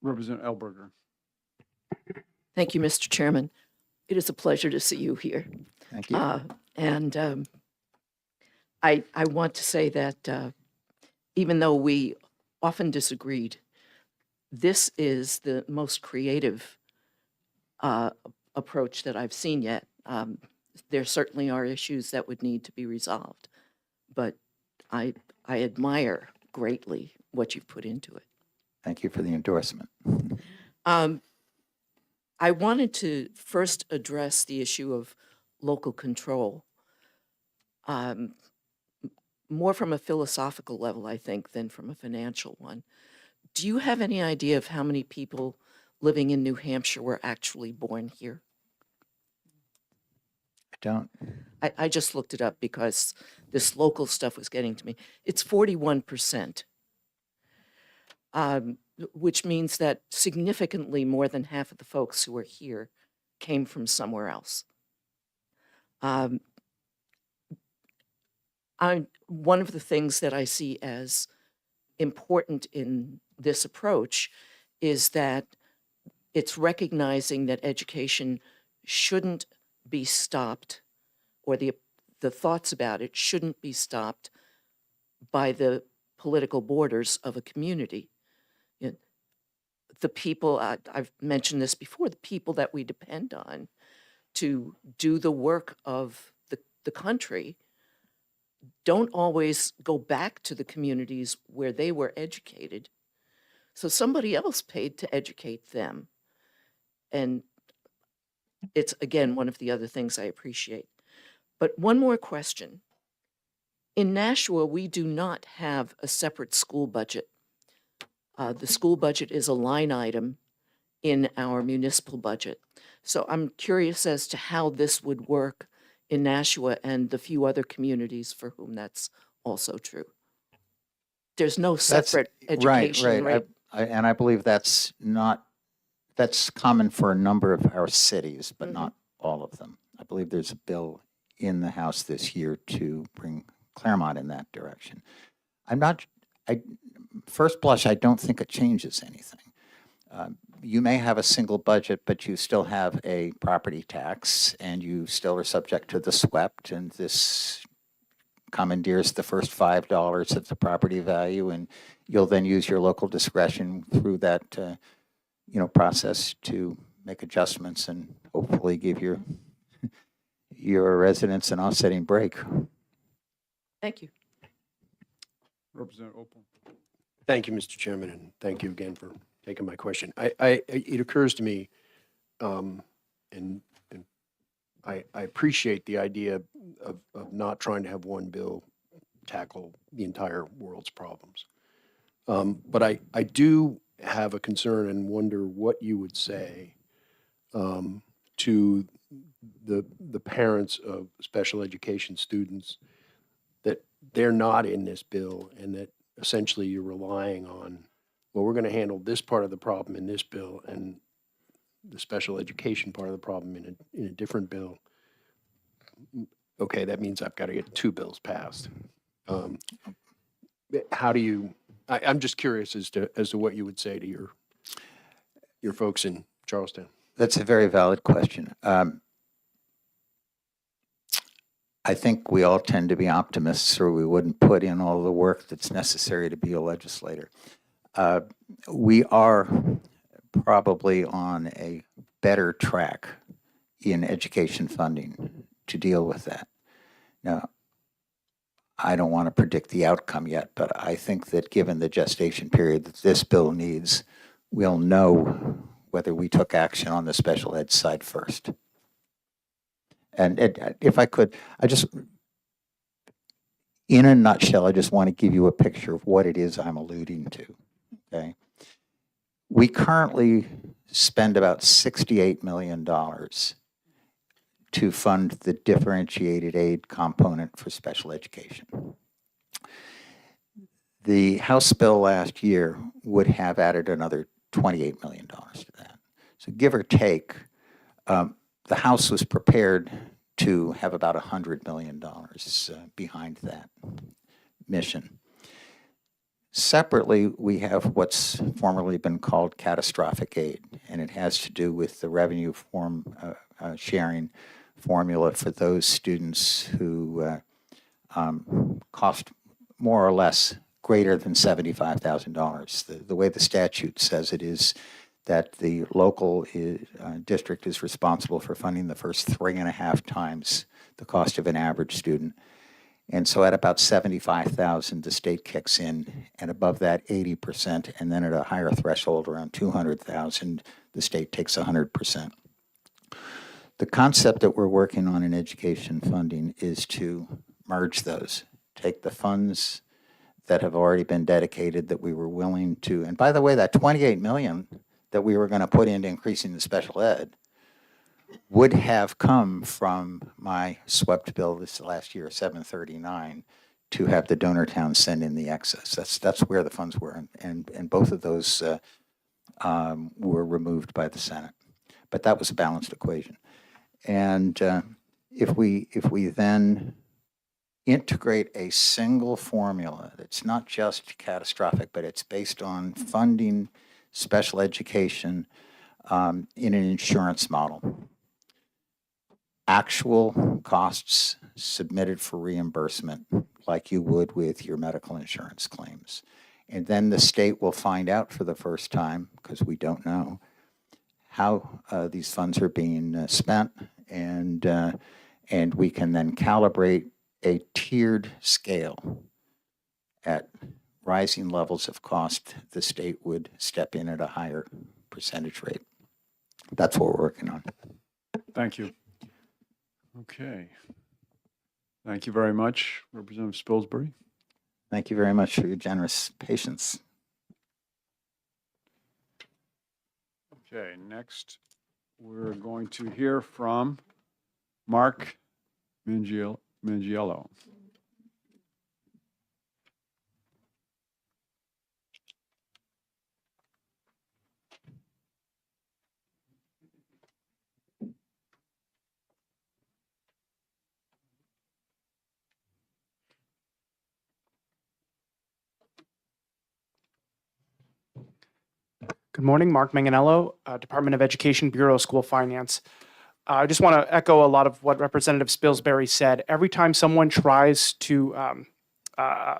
Representative Elberger. Thank you, Mr. Chairman. It is a pleasure to see you here. Thank you. And I want to say that even though we often disagreed, this is the most creative approach that I've seen yet. There certainly are issues that would need to be resolved, but I admire greatly what you've put into it. Thank you for the endorsement. I wanted to first address the issue of local control, more from a philosophical level, I think, than from a financial one. Do you have any idea of how many people living in New Hampshire were actually born here? I don't. I just looked it up because this local stuff was getting to me. It's 41%, which means that significantly more than half of the folks who are here came from somewhere else. One of the things that I see as important in this approach is that it's recognizing that education shouldn't be stopped, or the thoughts about it shouldn't be stopped by the political borders of a community. The people, I've mentioned this before, the people that we depend on to do the work of the country don't always go back to the communities where they were educated. So somebody else paid to educate them. And it's, again, one of the other things I appreciate. But one more question. In Nashua, we do not have a separate school budget. The school budget is a line item in our municipal budget. So I'm curious as to how this would work in Nashua and the few other communities for whom that's also true. There's no That's- separate education rate. And I believe that's common for a number of our cities, but not all of them. I believe there's a bill in the House this year to bring Claremont in that direction. First blush, I don't think it changes anything. You may have a single budget, but you still have a property tax, and you still are subject to the SWEPT, and this commandeers the first $5 of the property value, and you'll then use your local discretion through that, process to make adjustments and hopefully give your residents an offsetting break. Thank you. Representative Opal. Thank you, Mr. Chairman, and thank you again for taking my question. It occurs to me, and I appreciate the idea of not trying to have one bill tackle the entire world's problems. But I do have a concern and wonder what you would say to the parents of special education students that they're not in this bill, and that essentially you're relying on, well, we're going to handle this part of the problem in this bill and the special education part of the problem in a different bill. Okay, that means I've got to get 2 bills passed. How do you? I'm just curious as to what you would say to your folks in Charlestown. That's a very valid question. I think we all tend to be optimists, or we wouldn't put in all the work that's necessary to be a legislator. We are probably on a better track in education funding to deal with that. Now, I don't want to predict the outcome yet, but I think that given the gestation period that this bill needs, we'll know whether we took action on the special ed side first. And if I could, in a nutshell, I just want to give you a picture of what it is I'm alluding to, okay? We currently spend about $68 million to fund the differentiated aid component for special education. The House bill last year would have added another $28 million to that. So give or take, the House was prepared to have about $100 million behind that mission. Separately, we have what's formerly been called catastrophic aid, and it has to do with the revenue sharing formula for those students who cost more or less greater than $75,000. The way the statute says it is that the local district is responsible for funding the first 3.5 times the cost of an average student. And so at about $75,000, the state kicks in, and above that, 80%, and then at a higher threshold, around $200,000, the state takes 100%. The concept that we're working on in education funding is to merge those, take the funds that have already been dedicated that we were willing to, and by the way, that $28 million that we were going to put into increasing the special ed would have come from my SWEPT bill this last year, 739, to have the donor towns send in the excess. That's where the funds were, and both of those were removed by the Senate. But that was a balanced equation. And if we then integrate a single formula that's not just catastrophic, but it's based on funding special education in an insurance model. Actual costs submitted for reimbursement like you would with your medical insurance claims. And then the state will find out for the first time, because we don't know, how these funds are being spent, and we can then calibrate a tiered scale at rising levels of cost. The state would step in at a higher percentage rate. That's what we're working on. Thank you. Okay. Thank you very much, Representative Spilsbury. Thank you very much for your generous patience. Okay, next, we're going to hear from Mark Mangiello. Good morning, Mark Manganello, Department of Education, Bureau of School Finance. I just want to echo a lot of what Representative Spilsbury said. Every time someone tries to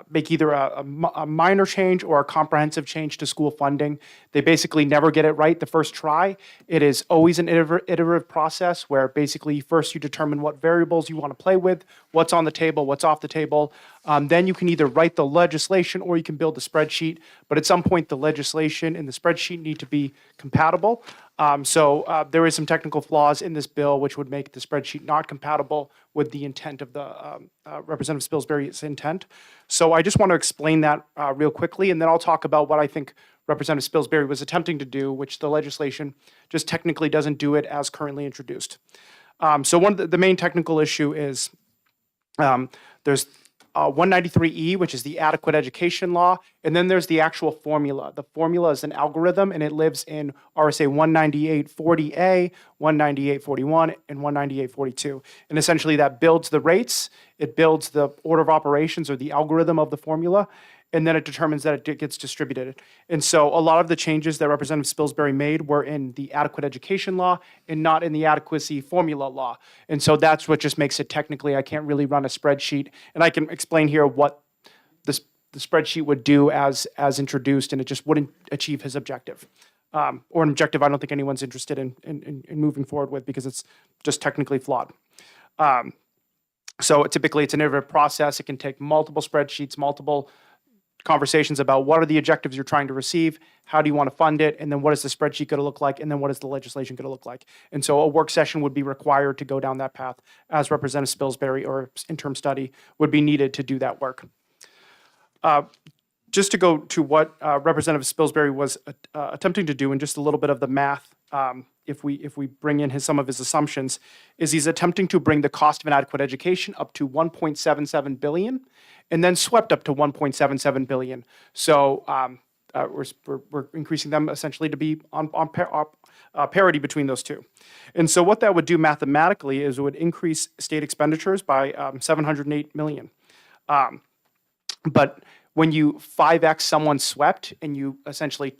make either a minor change or a comprehensive change to school funding, they basically never get it right the first try. It is always an iterative process where basically first you determine what variables you want to play with, what's on the table, what's off the table. Then you can either write the legislation or you can build a spreadsheet. But at some point, the legislation and the spreadsheet need to be compatible. So there is some technical flaws in this bill which would make the spreadsheet not compatible with the intent of the Representative Spilsbury's intent. So I just want to explain that real quickly, and then I'll talk about what I think Representative Spilsbury was attempting to do, which the legislation just technically doesn't do it as currently introduced. So one of the main technical issue is there's 193E, which is the adequate education law, and then there's the actual formula. The formula is an algorithm, and it lives in RSA 19840A, 19841, and 19842. And essentially that builds the rates, it builds the order of operations or the algorithm of the formula, and then it determines that it gets distributed. And so a lot of the changes that Representative Spilsbury made were in the adequate education law and not in the adequacy formula law. And so that's what just makes it technically, I can't really run a spreadsheet. And I can explain here what the spreadsheet would do as introduced, and it just wouldn't achieve his objective. Or an objective I don't think anyone's interested in moving forward with because it's just technically flawed. So typically it's an iterative process. It can take multiple spreadsheets, multiple conversations about what are the objectives you're trying to receive, how do you want to fund it, and then what is the spreadsheet going to look like, and then what is the legislation going to look like. And so a work session would be required to go down that path as Representative Spilsbury or interim study would be needed to do that work. Just to go to what Representative Spilsbury was attempting to do and just a little bit of the math, if we bring in some of his assumptions, is he's attempting to bring the cost of an adequate education up to $1.77 billion and then swept up to $1.77 billion. So we're increasing them essentially to be on parity between those two. And so what that would do mathematically is it would increase state expenditures by $708 million. But when you 5x someone swept and you essentially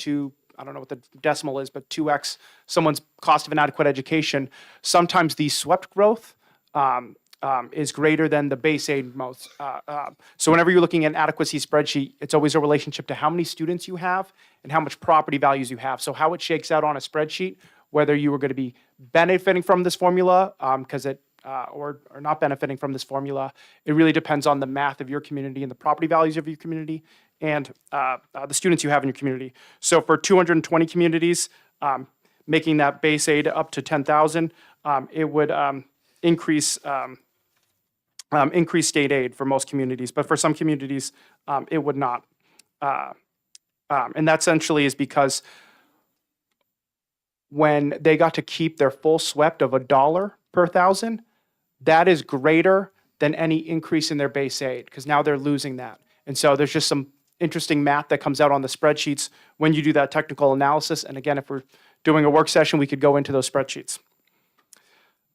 I don't know what the decimal is, but 2x someone's cost of an adequate education, sometimes the swept growth is greater than the base aid most. So whenever you're looking at an adequacy spreadsheet, it's always a relationship to how many students you have and how much property values you have. So how it shakes out on a spreadsheet, whether you are going to be benefiting from this formula or not benefiting from this formula, it really depends on the math of your community and the property values of your community and the students you have in your community. So for 220 communities, making that base aid up to 10,000, it would increase state aid for most communities, but for some communities, it would not. And that essentially is because when they got to keep their full swept of $1 per thousand, that is greater than any increase in their base aid, because now they're losing that. And so there's just some interesting math that comes out on the spreadsheets when you do that technical analysis. And again, if we're doing a work session, we could go into those spreadsheets.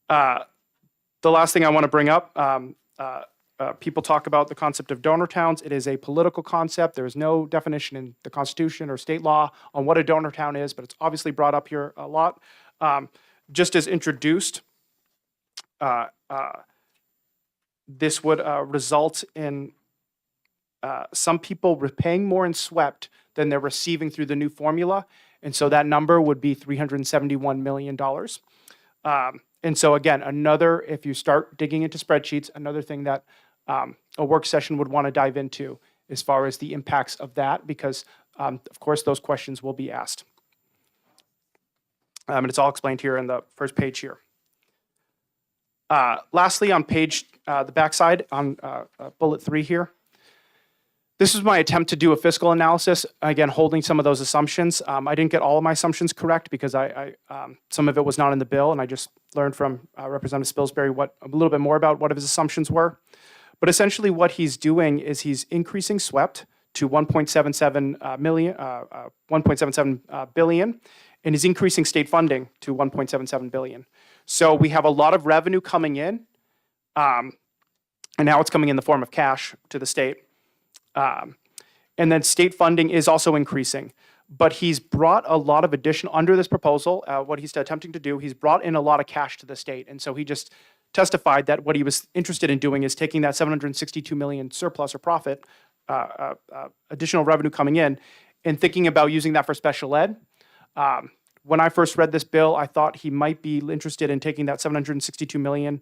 The last thing I want to bring up, people talk about the concept of donor towns. It is a political concept. There is no definition in the Constitution or state law on what a donor town is, but it's obviously brought up here a lot. Just as introduced, this would result in some people paying more in swept than they're receiving through the new formula. And so that number would be $371 million. And so again, if you start digging into spreadsheets, another thing that a work session would want to dive into as far as the impacts of that, because of course those questions will be asked. And it's all explained here in the first page here. Lastly, on page, the backside on bullet 3 here, this is my attempt to do a fiscal analysis, again, holding some of those assumptions. I didn't get all of my assumptions correct because some of it was not in the bill, and I just learned from Representative Spilsbury a little bit more about what his assumptions were. But essentially what he's doing is he's increasing SWEPT to 1.77 billion, and he's increasing state funding to 1.77 billion. So we have a lot of revenue coming in, and now it's coming in the form of cash to the state. And then state funding is also increasing, but he's brought a lot of additional, under this proposal, what he's attempting to do, he's brought in a lot of cash to the state. And so he just testified that what he was interested in doing is taking that 762 million surplus or profit, additional revenue coming in, and thinking about using that for special ed. When I first read this bill, I thought he might be interested in taking that 762 million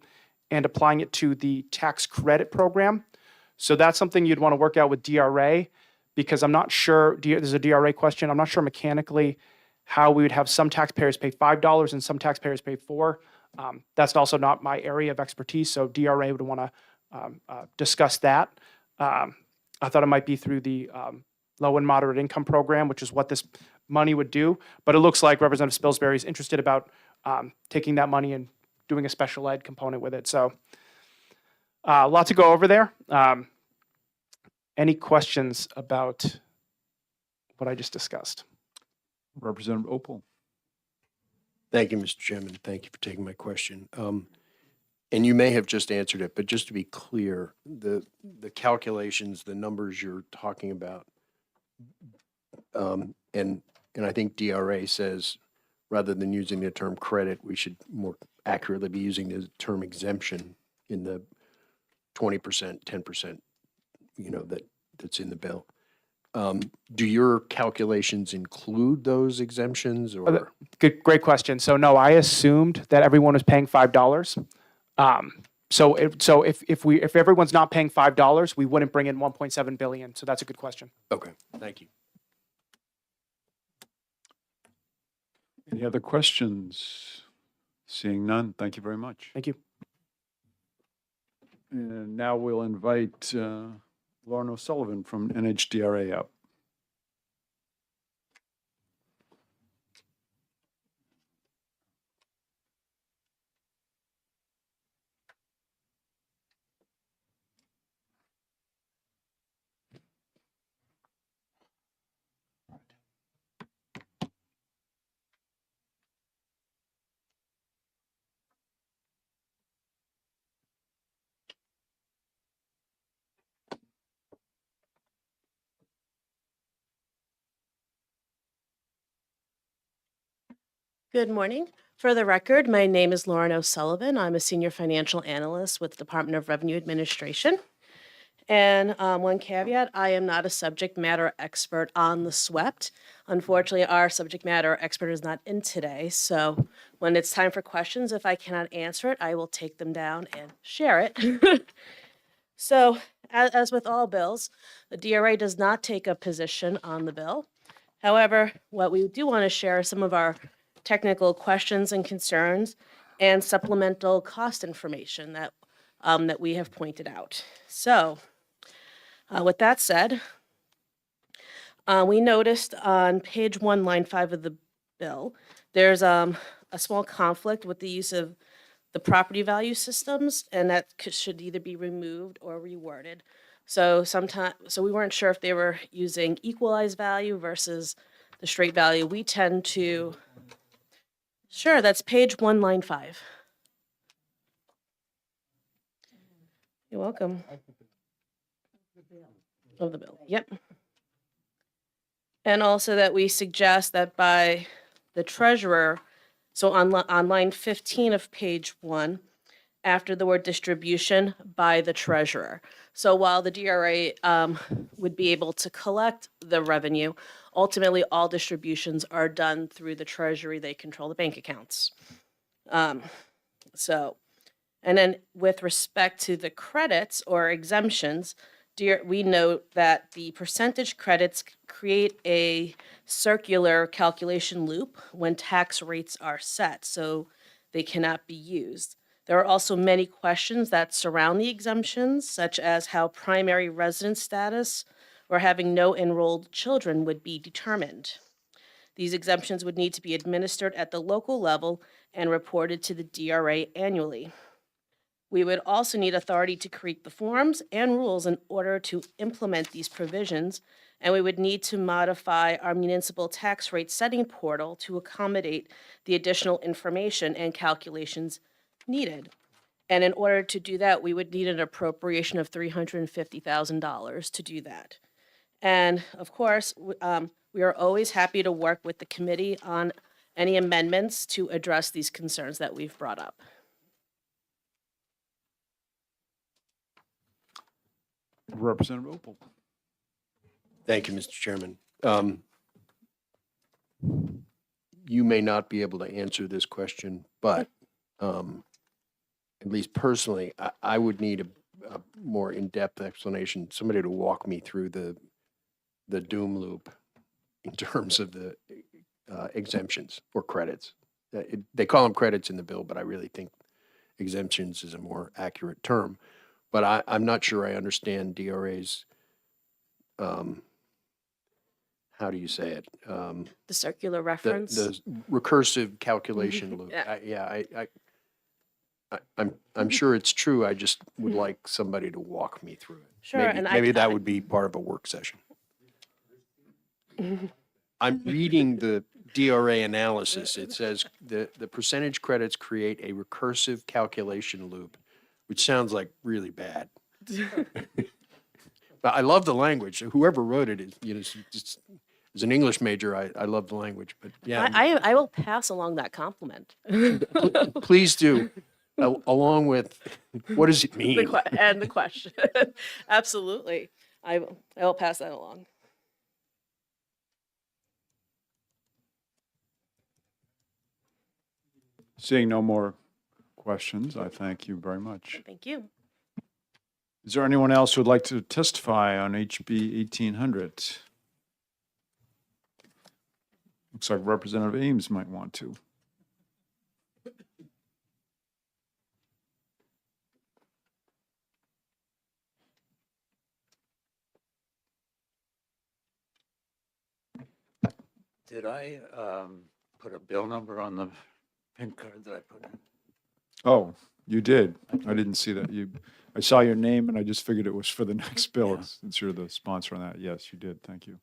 and applying it to the tax credit program. So that's something you'd want to work out with DRA, because I'm not sure, there's a DRA question, I'm not sure mechanically how we would have some taxpayers pay $5 and some taxpayers pay $4. That's also not my area of expertise, so DRA would want to discuss that. I thought it might be through the low and moderate income program, which is what this money would do. But it looks like Representative Spilsbury is interested about taking that money and doing a special ed component with it. So a lot to go over there. Any questions about what I just discussed? Representative Opal. Thank you, Mr. Chairman. Thank you for taking my question. And you may have just answered it, but just to be clear, the calculations, the numbers you're talking about, and I think DRA says, rather than using the term credit, we should more accurately be using the term exemption in the 20%, 10%, that's in the bill. Do your calculations include those exemptions, or? Great question. So no, I assumed that everyone was paying $5. So if everyone's not paying $5, we wouldn't bring in 1.7 billion. So that's a good question. Okay, thank you. Any other questions? Seeing none, thank you very much. Thank you. And now we'll invite Lauren O'Sullivan from NHDRA up. Good morning. For the record, my name is Lauren O'Sullivan. I'm a senior financial analyst with the Department of Revenue Administration. And one caveat, I am not a subject matter expert on the SWEPT. Unfortunately, our subject matter expert is not in today. So when it's time for questions, if I cannot answer it, I will take them down and share it. So as with all bills, the DRA does not take a position on the bill. However, what we do want to share are some of our technical questions and concerns and supplemental cost information that that we have pointed out. So with that said, we noticed on page 1, line 5 of the bill, there's a small conflict with the use of the property value systems, and that should either be removed or reworded. So we weren't sure if they were using equalized value versus the straight value. We tend to, sure, that's page 1, line 5. You're welcome. Of the bill, yep. And also that we suggest that by the treasurer, so on line 15 of page 1, after the word distribution, by the treasurer. So while the DRA would be able to collect the revenue, ultimately all distributions are done through the treasury. They control the bank accounts. And then with respect to the credits or exemptions, we note that the percentage credits create a circular calculation loop when tax rates are set, so they cannot be used. There are also many questions that surround the exemptions, such as how primary residence status or having no enrolled children would be determined. These exemptions would need to be administered at the local level and reported to the DRA annually. We would also need authority to create the forms and rules in order to implement these provisions, and we would need to modify our municipal tax rate setting portal to accommodate the additional information and calculations needed. And in order to do that, we would need an appropriation of $350,000 to do that. And of course, we are always happy to work with the committee on any amendments to address these concerns that we've brought up. Representative Opel. Thank you, Mr. Chairman. You may not be able to answer this question, but at least personally, I would need a more in-depth explanation, somebody to walk me through the doom loop in terms of the exemptions or credits. They call them credits in the bill, but I really think exemptions is a more accurate term. But I'm not sure I understand DRA's, how do you say it? The circular The reference. the recursive calculation loop. Yeah. I'm sure it's true. I just would like somebody to walk me through it. Sure, Maybe, and maybe that would be part of a work session. I'm reading the DRA analysis. It says the percentage credits create a recursive calculation loop, which sounds like really bad. But I love the language. Whoever wrote it is, just, as an English major, I love the language. But yeah, I will pass along that compliment. please do, along with what does it mean? And the question. Absolutely. I will pass that along. Seeing no more questions, I thank you very much. Thank you. Is there anyone else who would like to testify on HB 1800? Looks like Representative Ames might want to. Did I put a bill number on the pink card that I put in? Oh, you did. I didn't see that. I saw your name and I just figured it was for the next bill Yeah. since you're the sponsor on that. Yes, you did. Thank you.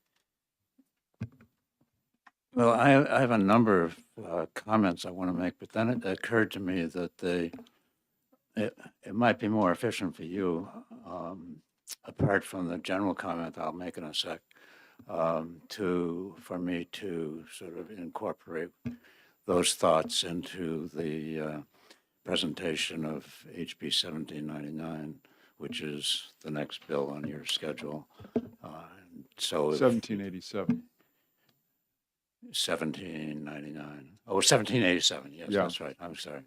Well, I have a number of comments I want to make, but then it occurred to me that it might be more efficient for you, apart from the general comment I'll make in a sec, for me to sort of incorporate those thoughts into the presentation of HB 1799, which is the next bill on your schedule. So if- 1787. 1799. Oh, 1787. Yes, Yeah. that's right. I'm sorry.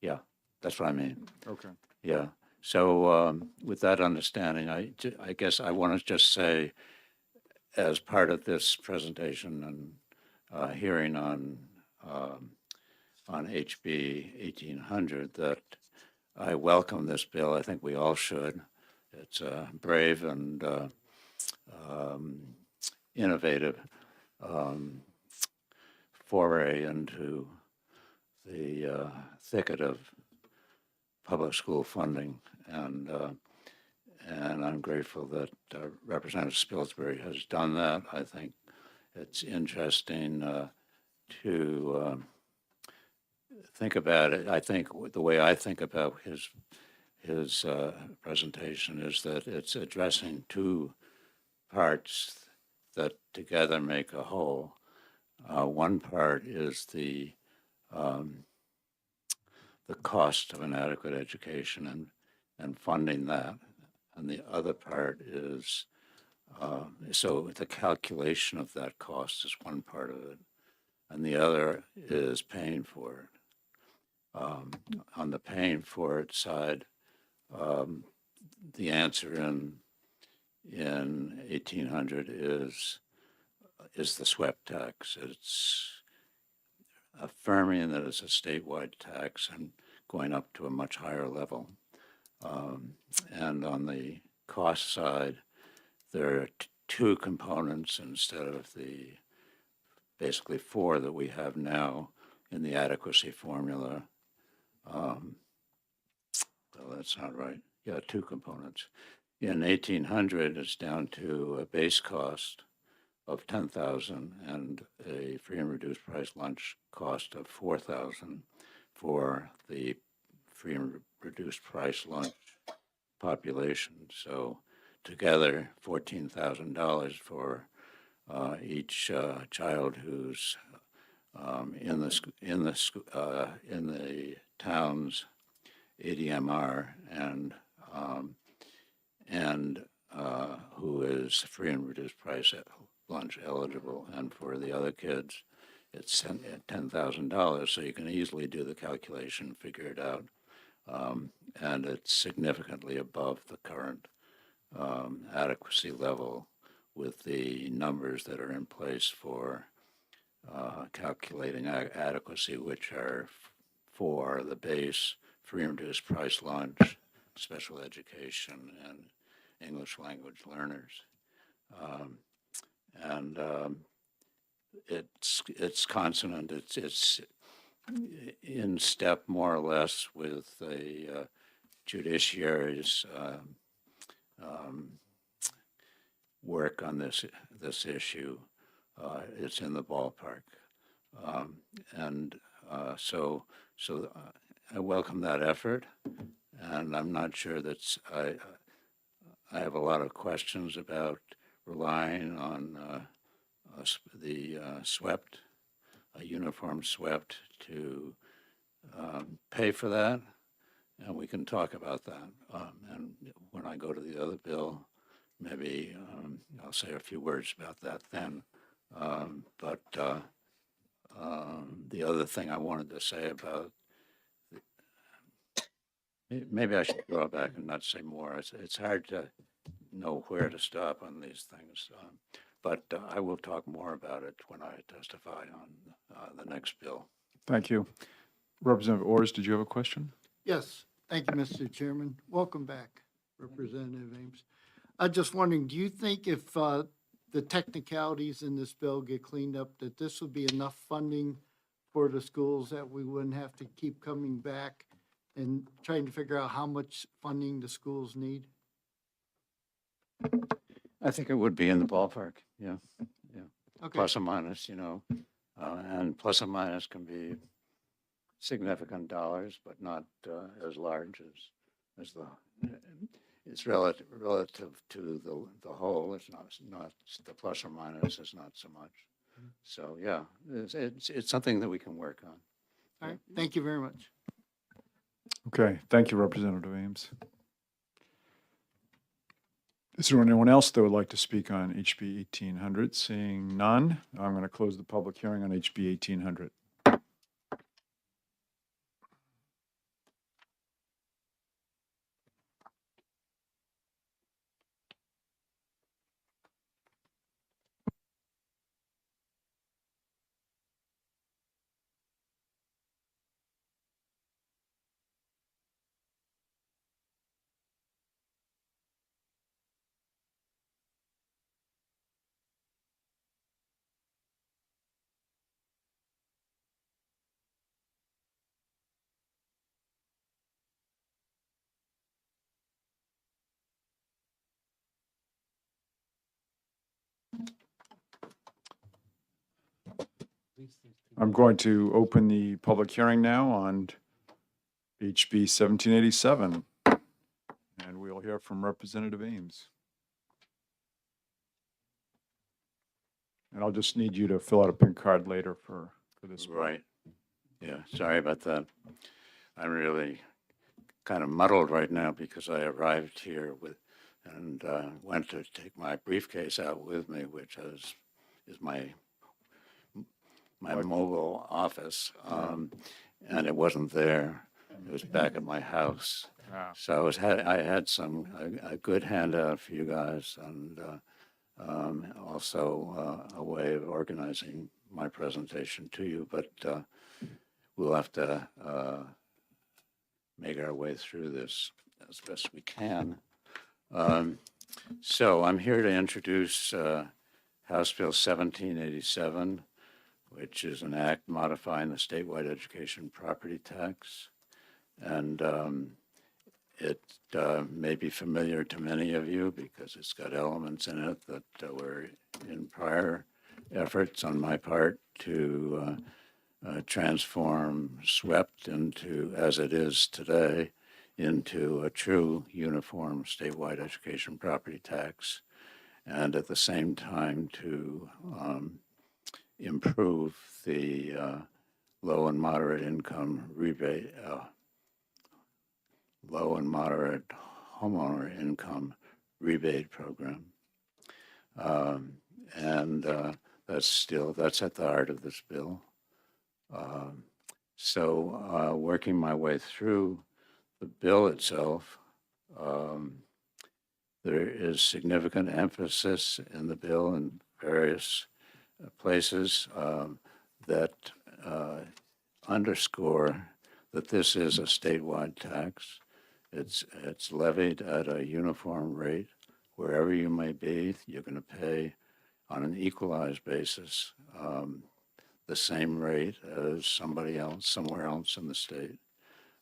Yeah, that's what I mean. Okay. Yeah. So with that understanding, I guess I want to just say, as part of this presentation and hearing on HB 1800, that I welcome this bill. I think we all should. It's brave and innovative foray into the thicket of public school funding, and I'm grateful that Representative Spilsbury has done that. I think it's interesting to think about it. I think the way I think about his presentation is that it's addressing two parts that together make a whole. One part is the cost of an adequate education and funding that, and the other part is so the calculation of that cost is one part of it, and the other is paying for it. On the paying for it side, the answer in 1800 is the SWEP tax. It's affirming that it's a statewide tax and going up to a much higher level. And on the cost side, there are two components instead of the basically four that we have now in the adequacy formula. Well, that's not right. Yeah, two components. In 1800, it's down to a base cost of 10,000 and a free and reduced price lunch cost of 4,000 for the free and reduced price lunch population. So together, $14,000 for each child who's in the town's ADMR and who is free and reduced price lunch eligible, and for the other kids, it's $10,000. So you can easily do the calculation, figure it out, and it's significantly above the current adequacy level with the numbers that are in place for calculating adequacy, which are for the base, free and reduced price lunch, special education, and English language learners. It's consonant. It's in step more or less with the judiciary's work on this issue. It's in the ballpark, so I welcome that effort, and I'm not sure that I have a lot of questions about relying on the SWEPT, a uniform SWEPT, to pay for that, and we can talk about that. And when I go to the other bill, maybe I'll say a few words about that then. But the other thing I wanted to say about, maybe I should draw back and not say more. It's hard to know where to stop on these things. But I will talk more about it when I testify on the next bill. Thank you. Representative Ors, did you have a question? Yes, thank you, Mr. Chairman. Welcome back, Representative Ames. I'm just wondering, do you think if the technicalities in this bill get cleaned up, that this would be enough funding for the schools that we wouldn't have to keep coming back and trying to figure out how much funding the schools need? I think it would be in the ballpark, yeah. Okay, Plus or minus, and plus or minus can be significant dollars, but not as large as it's relative to the whole. It's not the plus or minus is not so much. So yeah, it's something that we can work on. all right, thank you very much. Okay, thank you, Representative Ames. Is there anyone else that would like to speak on HB 1800? Seeing none, I'm going to close the public hearing on HB 1800. I'm going to open the public hearing now on HB 1787, and we'll hear from Representative Ames. And I'll just need you to fill out a pink card later for this. vote. Right. Yeah, sorry about that. I'm really kind of muddled right now because I arrived here and went to take my briefcase out with me, which is my mobile office, and it wasn't there. It was back at my house. Ah. So I had a good handout for you guys, and also a way of organizing my presentation to you. But we'll have to make our way through this as best we can. So I'm here to introduce House Bill 1787, which is an act modifying the statewide education property tax. And it may be familiar to many of you because it's got elements in it that were in prior efforts on my part to transform SWEPT into, as it is today, into a true uniform statewide education property tax, and at the same time to improve the low and moderate income rebate, low and moderate homeowner income rebate program. And that's at the heart of this bill. So working my way through the bill itself, there is significant emphasis in the bill in various places that underscore that this is a statewide tax. It's levied at a uniform rate. Wherever you may be, you're going to pay on an equalized basis the same rate as somebody else, somewhere else in the state.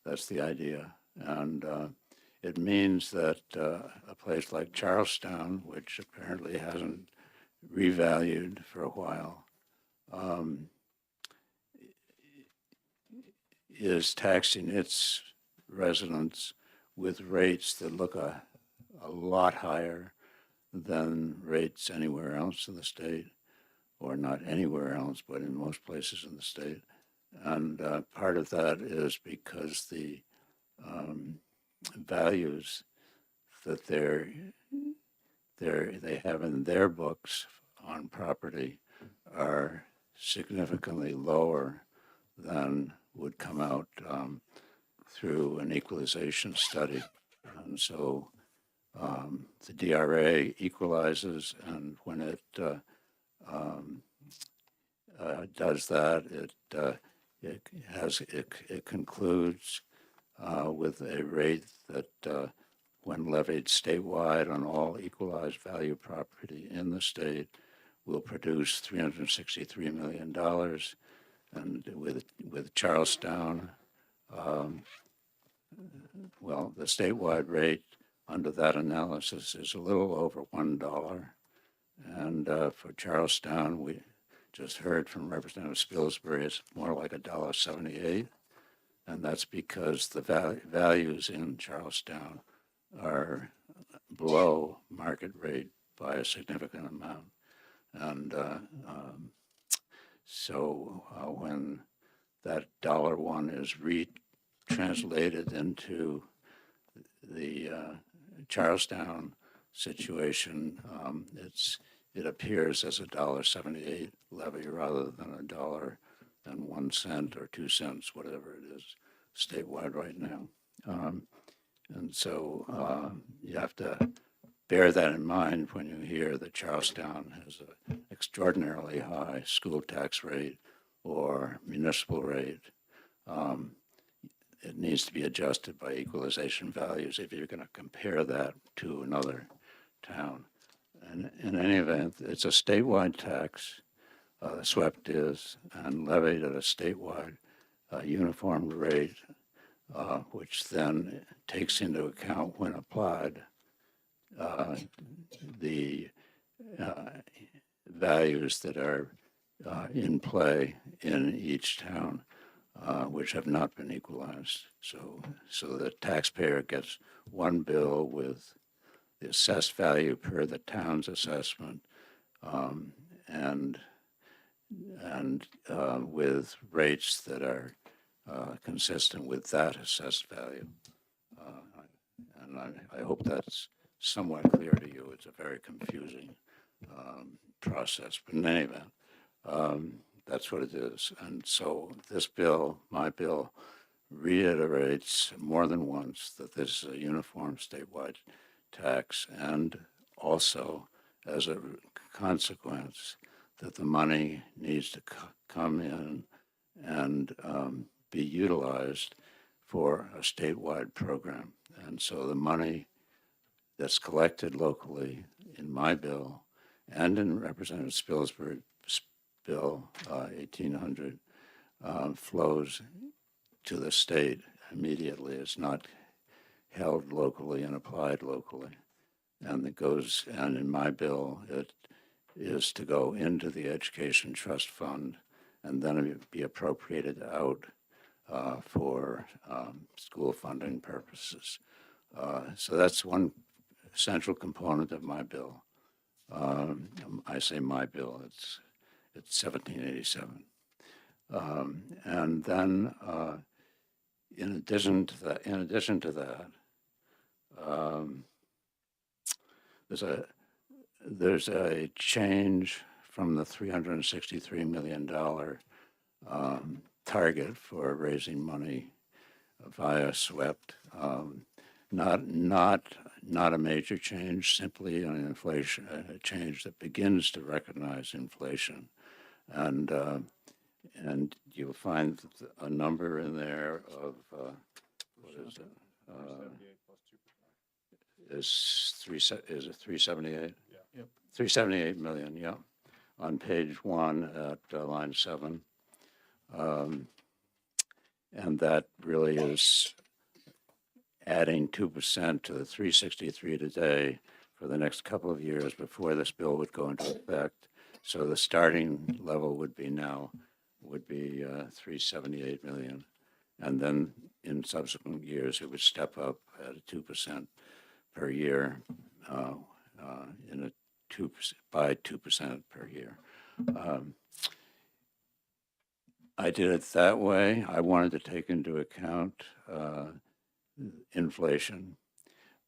That's the idea. And it means that a place like Charlestown, which apparently hasn't revalued for a while, is taxing its residents with rates that look a lot higher than rates anywhere else in the state, or not anywhere else, but in most places in the state. And part of that is because the values that they have in their books on property are significantly lower than would come out through an equalization study. And so the DRA equalizes, and when it does that, it concludes with a rate that, when levied statewide on all equalized value property in the state, will produce $363 million. And with Charlestown, well, the statewide rate under that analysis is a little over $1. And for Charlestown, we just heard from Representative Spilsbury, it's more like $1.78. And that's because the values in Charlestown are below market rate by a significant amount. And so when that $1 is retranslated into the Charlestown situation, it appears as $1.78 levy rather than $1.01 or 2 cents, whatever it is, statewide right now. And so you have to bear that in mind when you hear that Charlestown has an extraordinarily high school tax rate or municipal rate. It needs to be adjusted by equalization values if you're going to compare that to another town. And in any event, it's a statewide tax, SWEPT is, and levied at a statewide uniform rate, which then takes into account, when applied, the values that are in play in each town, which have not been equalized. So the taxpayer gets one bill with the assessed value per the town's assessment, and with rates that are consistent with that assessed value. And I hope that's somewhat clear to you. It's a very confusing process, but in any event, that's what it is. And so this bill, my bill, reiterates more than once that this is a uniform statewide tax, and also, as a consequence, that the money needs to come in and be utilized for a statewide program. And so the money that's collected locally in my bill and in Representative Spilsbury's bill, 1800, flows to the state immediately. It's not held locally and applied locally. And and in my bill, it is to go into the Education Trust Fund and then it be appropriated out for school funding purposes. So that's one central component of my bill. I say my bill, it's 1787. And then in addition to that, there's a change from the $363 million target for raising money via SWEPT. Not a major change, simply an inflation, a change that begins to recognize inflation. And you'll find a number in there of, what is it? Is it 378? Yeah. Yep. 378 million, yeah, on page 1 at line 7. And that really is adding 2% to the 363 today for the next couple of years before this bill would go into effect. So the starting level would be 378 million. And then in subsequent years, it would step up at 2% per year, by 2% per year. I did it that way. I wanted to take into account inflation,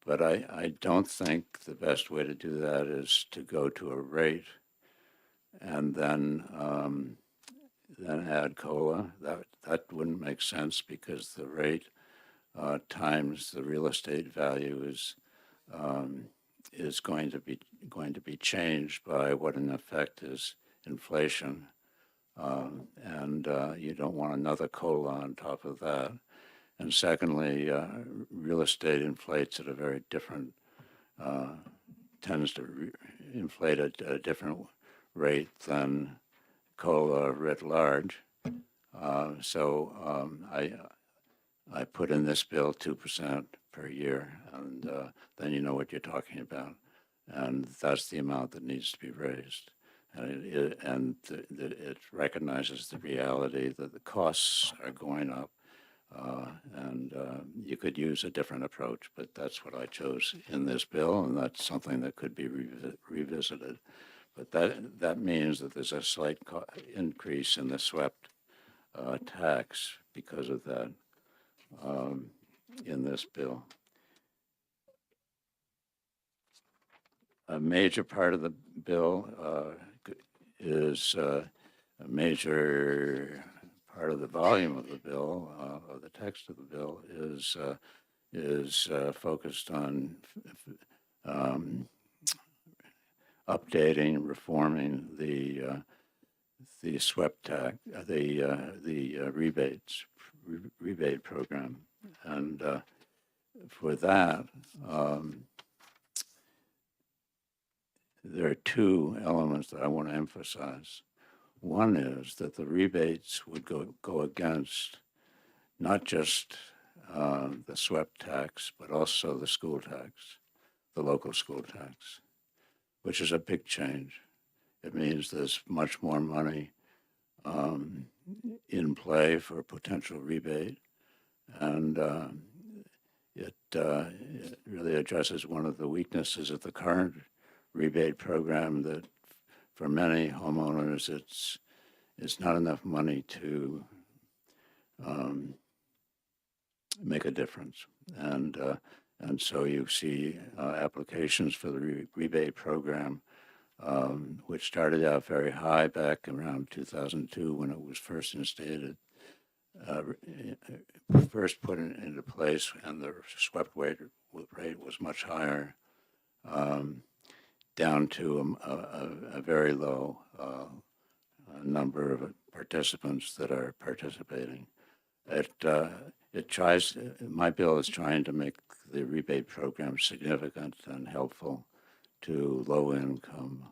but I don't think the best way to do that is to go to a rate and then add COLA. That wouldn't make sense because the rate times the real estate value is going to be changed by what in effect is inflation, and you don't want another COLA on top of that. And secondly, real estate inflates at a very different, tends to inflate at a different rate than COLA writ large. So I put in this bill 2% per year, and then you know what you're talking about. And that's the amount that needs to be raised. And it recognizes the reality that the costs are going up. And you could use a different approach, but that's what I chose in this bill, and that's something that could be revisited. But that means that there's a slight increase in the SWEPT tax because of that in this bill. A major part of the bill is a major part of the volume of the bill, of the text of the bill, is focused on updating, reforming the SWEPT tax, the rebate program, and for that, there are two elements that I want to emphasize. One is that the rebates would go against not just the SWEPT tax, but also the school tax, the local school tax, which is a big change. It means there's much more money in play for a potential rebate, and it really addresses one of the weaknesses of the current rebate program, that for many homeowners it's not enough money to make a difference, and so you see applications for the rebate program, which started out very high back around 2002 when it was first instated, first put into place, and the SWEPT rate was much higher, down to a very low number of participants that are participating. it tries, my bill is trying to make the rebate program significant and helpful to low-income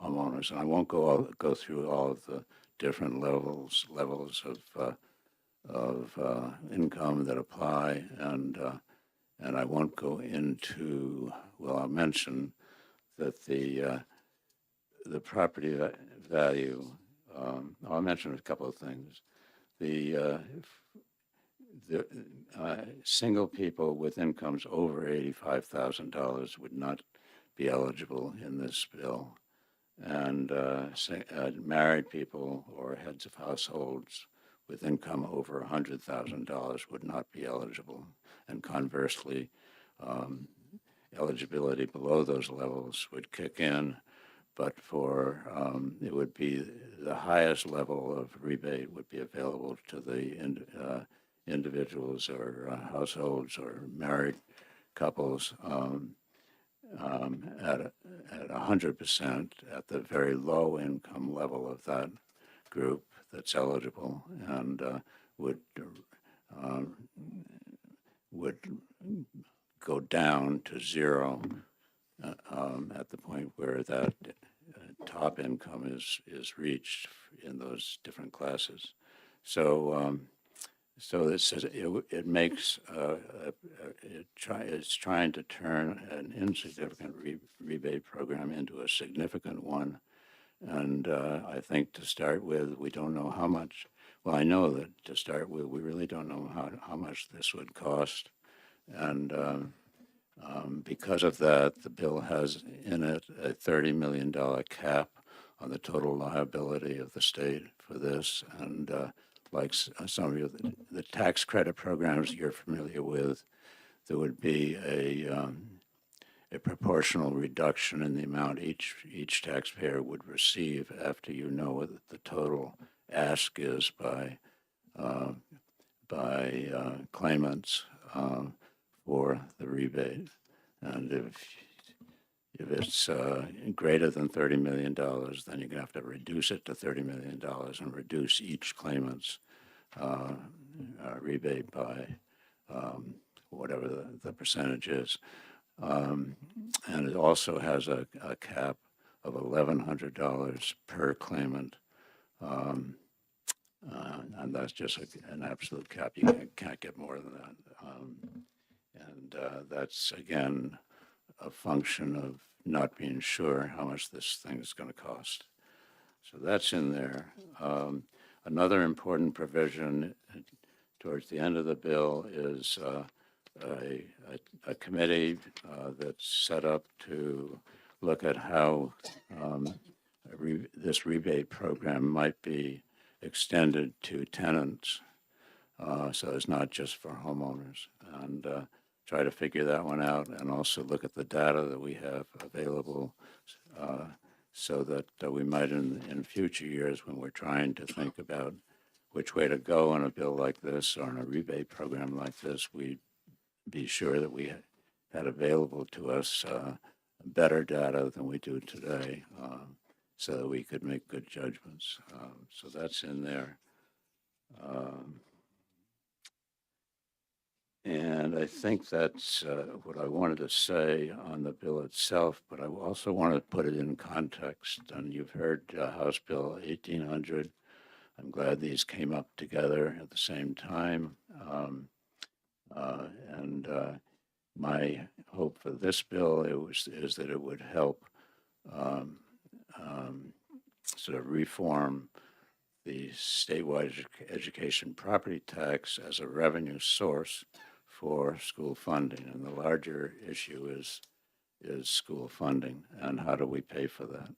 homeowners. And I won't go through all of the different levels of income that apply, and I won't go into, well, I'll mention that the property value, I'll mention a couple of things. The single people with incomes over $85,000 would not be eligible in this bill. And married people or heads of households with income over $100,000 would not be eligible. And conversely, eligibility below those levels would kick in, but for it would be the highest level of rebate would be available to the individuals or households or married couples at 100% at the very low income level of that group that's eligible, and would go down to zero at the point where that top income is reached in those different classes. So so it says it makes it's trying to turn an insignificant rebate program into a significant one. And I think to start with, we don't know how much. Well, I know that to start with, we really don't know how much this would cost. And because of that, the bill has in it a $30 million cap on the total liability of the state for this. And like some of you, the tax credit programs you're familiar with, there would be a proportional reduction in the amount each taxpayer would receive after you know what the total ask is by claimants for the rebate. And if it's greater than $30 million, then you're going to have to reduce it to $30 million and reduce each claimant's rebate by whatever the percentage is. And it also has a cap of $1,100 per claimant. And that's just an absolute cap. You can't get more than that. And that's, again, a function of not being sure how much this thing is going to cost. So that's in there. Another important provision towards the end of the bill is a committee that's set up to look at how this rebate program might be extended to tenants. So it's not just for homeowners, and try to figure that one out, and also look at the data that we have available so that we might in future years, when we're trying to think about which way to go on a bill like this or in a rebate program like this, we be sure that we had available to us better data than we do today, so that we could make good judgments. So that's in there. And I think that's what I wanted to say on the bill itself, but I also want to put it in context. And you've heard House Bill 1800. I'm glad these came up together at the same time. My hope for this bill is that it would help sort of reform the statewide education property tax as a revenue source for school funding. And the larger issue is school funding and how do we pay for that.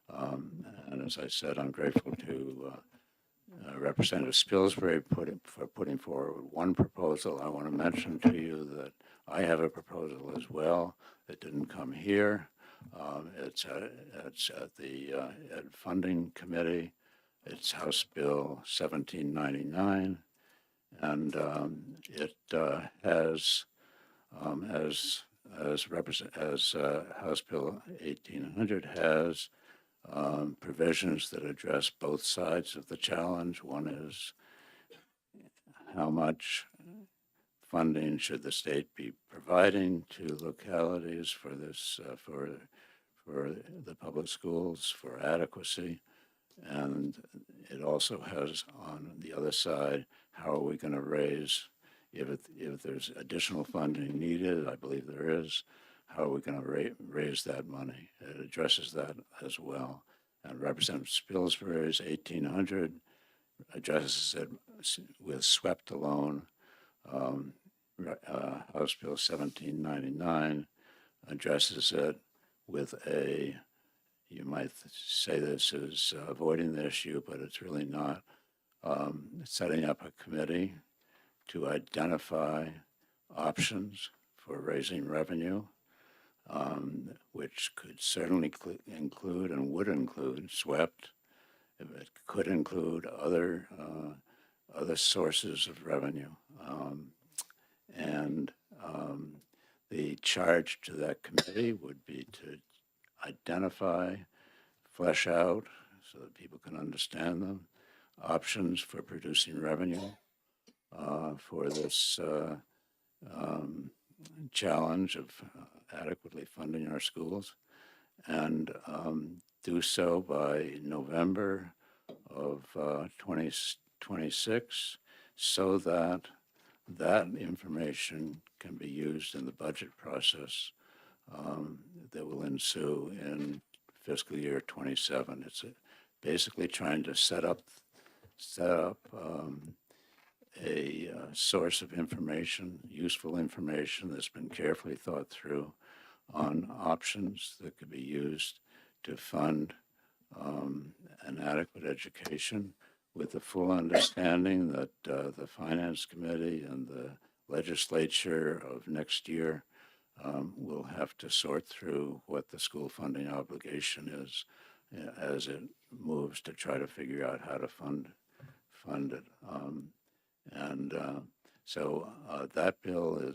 And as I said, I'm grateful to Representative Spilsbury for putting forward one proposal. I want to mention to you that I have a proposal as well. It didn't come here. It's at the Ed Funding Committee. It's House Bill 1799, and it has, as House Bill 1800 has, provisions that address both sides of the challenge. One is how much funding should the state be providing to localities for this, for the public schools, for adequacy. And it also has on the other side, how are we going to raise, if there's additional funding needed, I believe there is, how are we going to raise that money? It addresses that as well. And Representative Spilsbury's 1,800 addresses it with SWEPT alone. House Bill 1799 addresses it with a, you might say this is avoiding the issue, but it's really not, setting up a committee to identify options for raising revenue, which could certainly include and would include SWEPT. It could include other sources of revenue. The charge to that committee would be to identify, flesh out, so that people can understand them, options for producing revenue for this challenge of adequately funding our schools, and do so by November of 2026, so that that information can be used in the budget process that will ensue in fiscal year 27. It's basically trying to set up a source of information, useful information that's been carefully thought through on options that could be used to fund an adequate education, with the full understanding that the Finance Committee and the legislature of next year will have to sort through what the school funding obligation is as it moves to try to figure out how to fund it. So that bill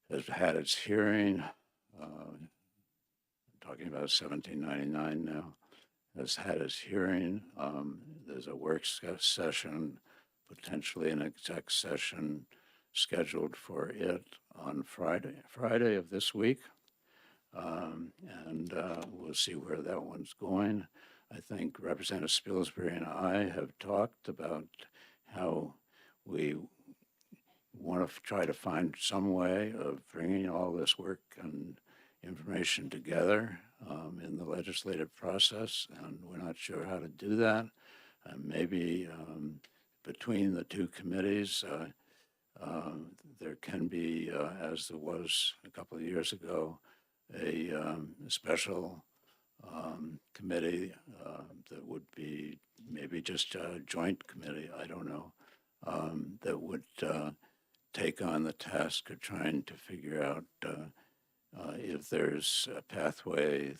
has had its hearing, talking about 1799 now, has had its hearing. There's a work session, potentially an exec session scheduled for it on Friday of this week. We'll see where that one's going. I think Representative Spilsbury and I have talked about how we want to try to find some way of bringing all this work and information together in the legislative process, and we're not sure how to do that. Maybe between the two committees, there can be, as there was a couple of years ago, a special committee that would be maybe just a joint committee, I don't know, that would take on the task of trying to figure out if there's a pathway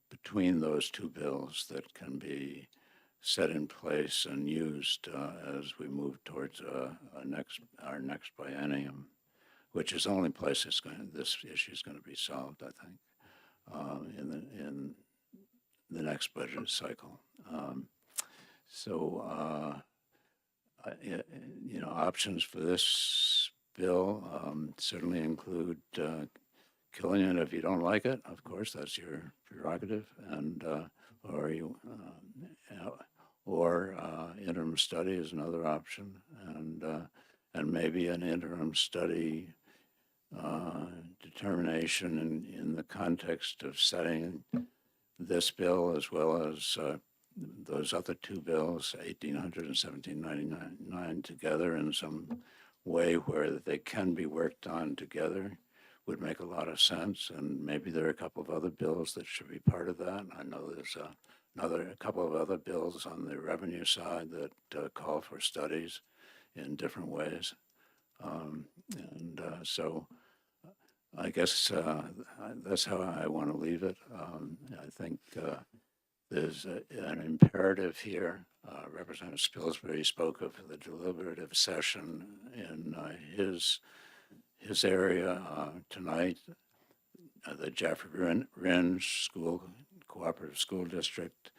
between those two bills that can be set in place and used as we move towards our next biennium, which is the only place this issue is going to be solved, I think, in the next budget cycle. Options for this bill certainly include killing it if you don't like it. Of course, that's your prerogative, and or interim study is another option, and maybe an interim study determination in the context of setting this bill as well as those other two bills, 1,800 and 1799, together in some way where they can be worked on together would make a lot of sense. And maybe there are a couple of other bills that should be part of that. I know there's a couple of other bills on the revenue side that call for studies in different ways. So I guess that's how I want to leave it. I think there's an imperative here. Representative Spilsbury spoke of the deliberative session in his area tonight. The Jaffrey Ringe Cooperative School District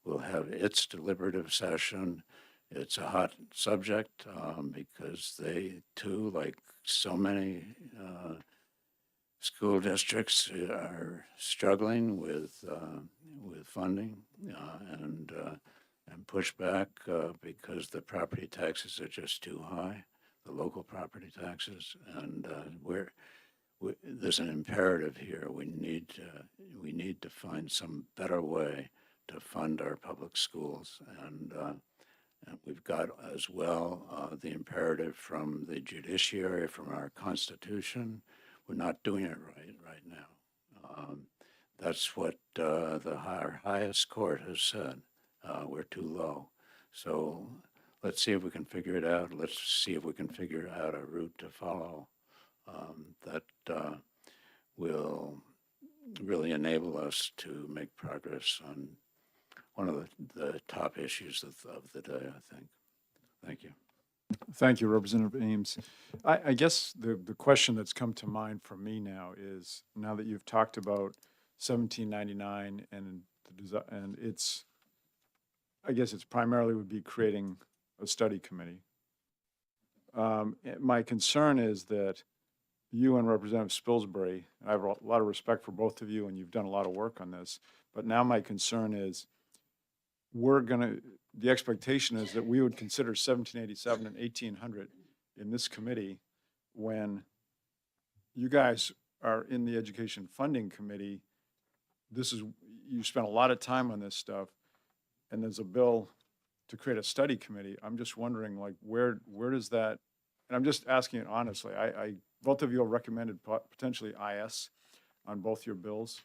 will have its deliberative session it's a hot subject because they too, like so many school districts, are struggling with funding and pushback because the property taxes are just too high, the local property taxes, and there's an imperative here. We need to find some better way to fund our public schools, and we've got as well the imperative from the judiciary, from our Constitution. We're not doing it right now. That's what our highest court has said. We're too low. So let's see if we can figure it out. Let's see if we can figure out a route to follow that will really enable us to make progress on one of the top issues of the day, I think. Thank you. Thank you, Representative Ames. I guess the question that's come to mind for me now is, now that you've talked about 1799 and it's, I guess it's primarily would be creating a study committee. My concern is that you and Representative Spilsbury, I have a lot of respect for both of you and you've done a lot of work on this, but now my concern is the expectation is that we would consider 1787 and 1800 in this committee when you guys are in the Education Funding Committee. You spent a lot of time on this stuff, and there's a bill to create a study committee. I'm just wondering, like, where does that, and I'm just asking it honestly, both of you have recommended potentially IS on both your bills.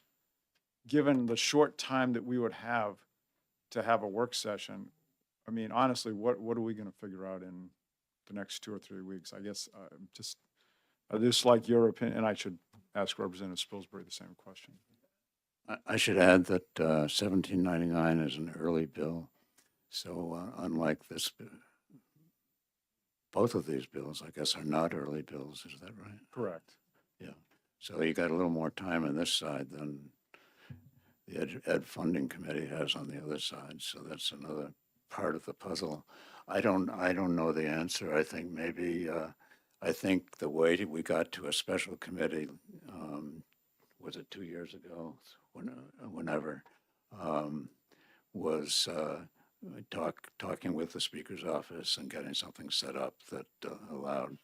Given the short time that we would have to have a work session, I mean, honestly, what are we going to figure out in the next 2 or 3 weeks? I guess I just like your opinion, and I should ask Representative Spilsbury the same question. I should add that 1799 is an early bill, so unlike this, both of these bills, I guess, are not early bills. Is that right? Correct. Yeah. So you got a little more time on this side than the Ed Funding Committee has on the other side. So that's another part of the puzzle. I don't know the answer. I think maybe I think the way we got to a special committee was it 2 years ago, whenever, was talking with the Speaker's office and getting something set up that allowed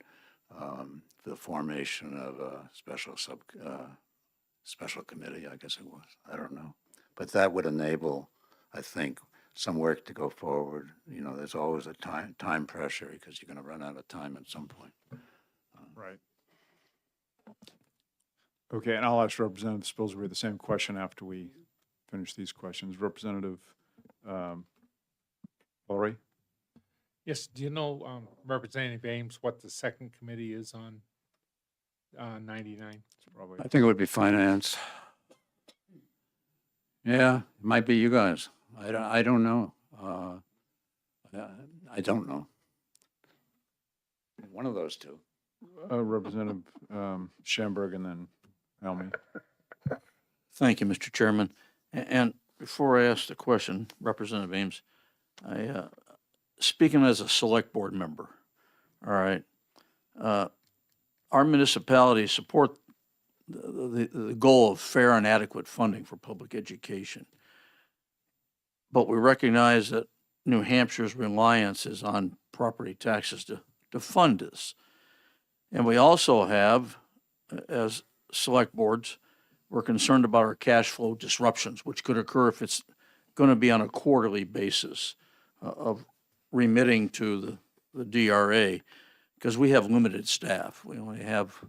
the formation of a special committee, I guess it was. I don't know. But that would enable, I think, some work to go forward. You know, there's always a time pressure because you're going to run out of time at some point. Right. Okay, and I'll ask Representative Spilsbury the same question after we finish these questions. Representative Laurie? Yes, do you know, Representative Ames, what the second committee is on 99? It's probably I think it would be finance. Yeah, it might be you guys. I don't know. I don't know. One of those two. Representative Schamberg and then Helmy. Thank you, Mr. Chairman. And before I ask the question, Representative Ames, speaking as a select board member, all right, our municipalities support the goal of fair and adequate funding for public education. But we recognize that New Hampshire's reliance is on property taxes to fund this. And we also have, as select boards, we're concerned about our cash flow disruptions, which could occur if it's going to be on a quarterly basis of remitting to the DRA, because we have limited staff. We only have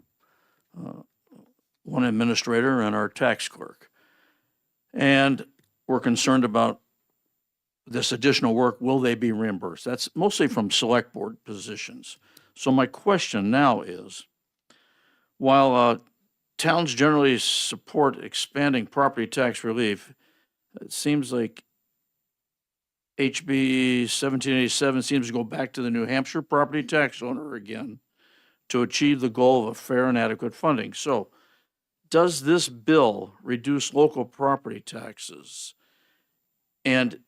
one administrator and our tax clerk. And we're concerned about this additional work. Will they be reimbursed? That's mostly from select board positions. So my question now is, while towns generally support expanding property tax relief, it seems like HB 1787 seems to go back to the New Hampshire property tax owner again to achieve the goal of a fair and adequate funding. So does this bill reduce local property taxes? And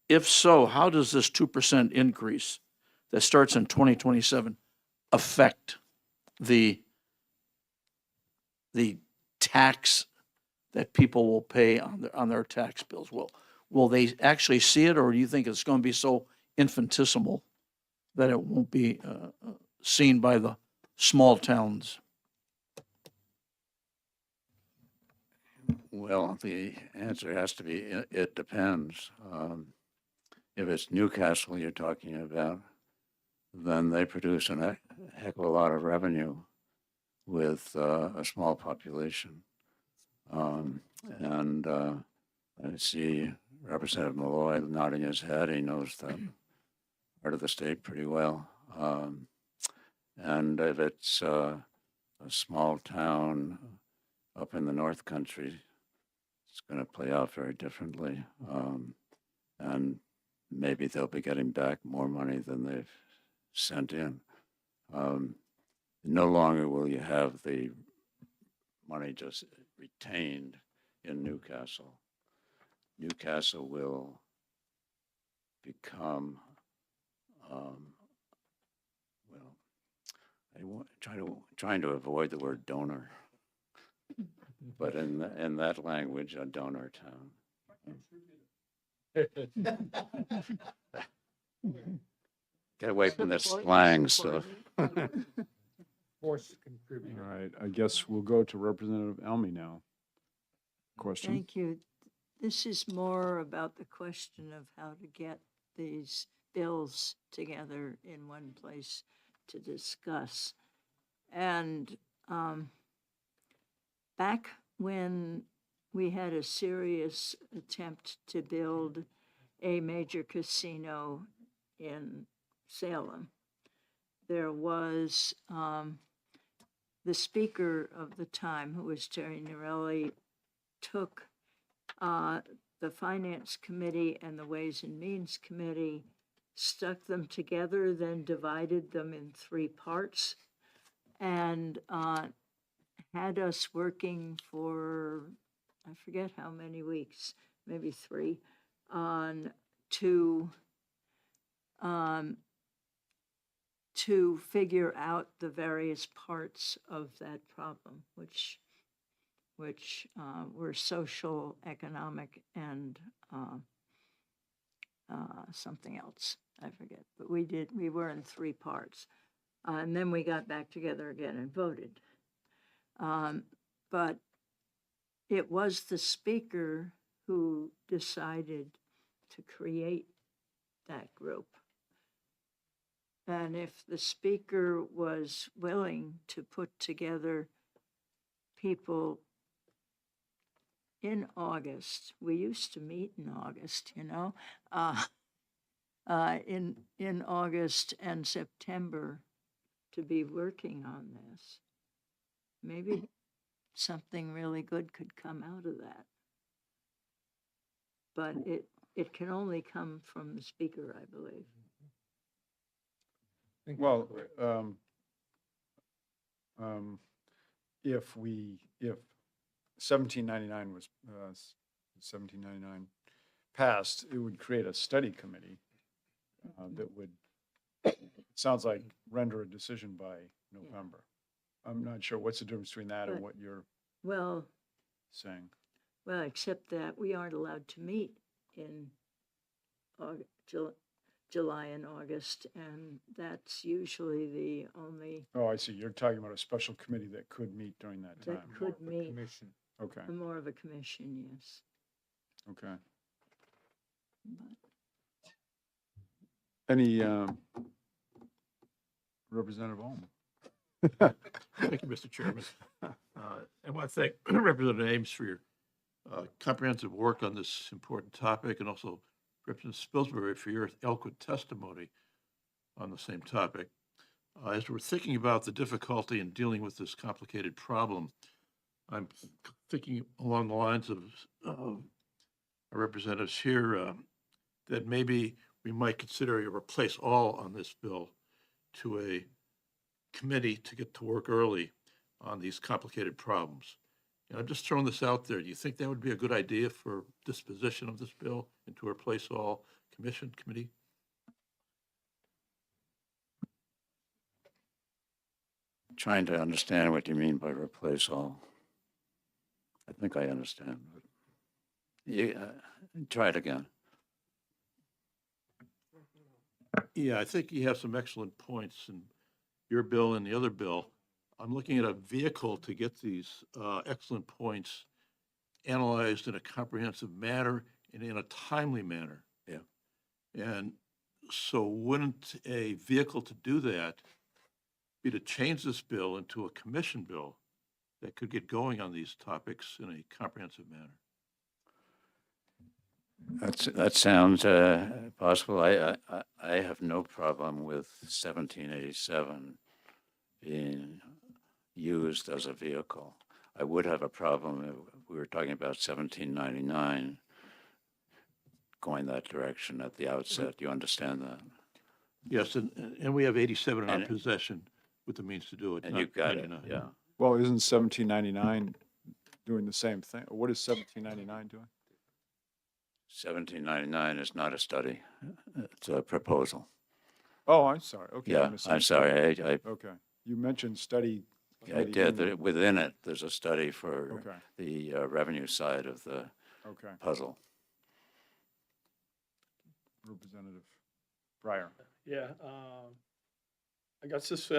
if so, how does this 2% increase that starts in 2027 affect the tax that people will pay on their tax bills? Will they actually see it, or do you think it's going to be so infinitesimal that it won't be seen by the small towns? Well, the answer has to be, it depends. If it's Newcastle you're talking about, then they produce a heck of a lot of revenue with a small population. And I see Representative Malloy nodding his head. He knows that part of the state pretty well. And if it's a small town up in the North Country, it's going to play out very differently. And maybe they'll be getting back more money than they've sent in. No longer will you have the money just retained in Newcastle. Newcastle will become, well, trying to avoid the word donor, but in that language, a donor town. Get away from this slang stuff. Force contributor. All right, I guess we'll go to Representative Elmy now. Question? Thank you. This is more about the question of how to get these bills together in one place to discuss. And back when we had a serious attempt to build a major casino in Salem, there was the speaker of the time, who was Terry Norelli, took the Finance Committee and the Ways and Means Committee, stuck them together, then divided them in 3 parts, and had us working for, I forget how many weeks, maybe 3, on to figure out the various parts of that problem, which were social, economic, and something else. I forget, but we were in 3 parts. And then we got back together again and voted. But it was the speaker who decided to create that group. And if the speaker was willing to put together people in August, we used to meet in August, you know, in August and September to be working on this, maybe something really good could come out of that. But it can only come from the speaker, I believe. Well, if 1799 was 1799 passed, it would create a study committee that would, sounds like, render a decision by November. I'm not sure what's the difference between that and But- what you're Well, saying. well, except that we aren't allowed to meet in July and August, and that's usually the only, Oh, I see. You're talking about a special committee that could meet during that that time. could meet, Commission. Okay, more of a commission, yes. okay. But Any Representative Ohm? Thank you, Mr. Chairman. I want to thank Representative Ames for your comprehensive work on this important topic, and also Representative Spilsbury for your eloquent testimony on the same topic. As we're thinking about the difficulty in dealing with this complicated problem, I'm thinking along the lines of our representatives here that maybe we might consider a replace all on this bill to a committee to get to work early on these complicated problems. And I'm just throwing this out there. Do you think that would be a good idea for disposition of this bill, and to replace all commission committee? Trying to understand what you mean by replace all. I think I understand, but try it again. Yeah, I think you have some excellent points in your bill and the other bill. I'm looking at a vehicle to get these excellent points analyzed in a comprehensive manner and in a timely manner. Yeah. And so wouldn't a vehicle to do that be to change this bill into a commission bill that could get going on these topics in a comprehensive manner? That sounds possible. I have no problem with 1787 being used as a vehicle. I would have a problem if we were talking about 1799 going that direction at the outset. You understand that? Yes, and we have 87 in our And- possession with the means to do it. And not you've got it, 99. yeah. Well, isn't 1799 doing the same thing? What is 1799 doing? 1799 is not a study. It's a proposal. Oh, I'm sorry. Okay. I Yeah, I'm misunderstood. sorry. Okay. You mentioned study. I committee did. in there. Within it, there's a study for Okay, the revenue side of the okay. puzzle. Representative Breyer. Yeah, I guess this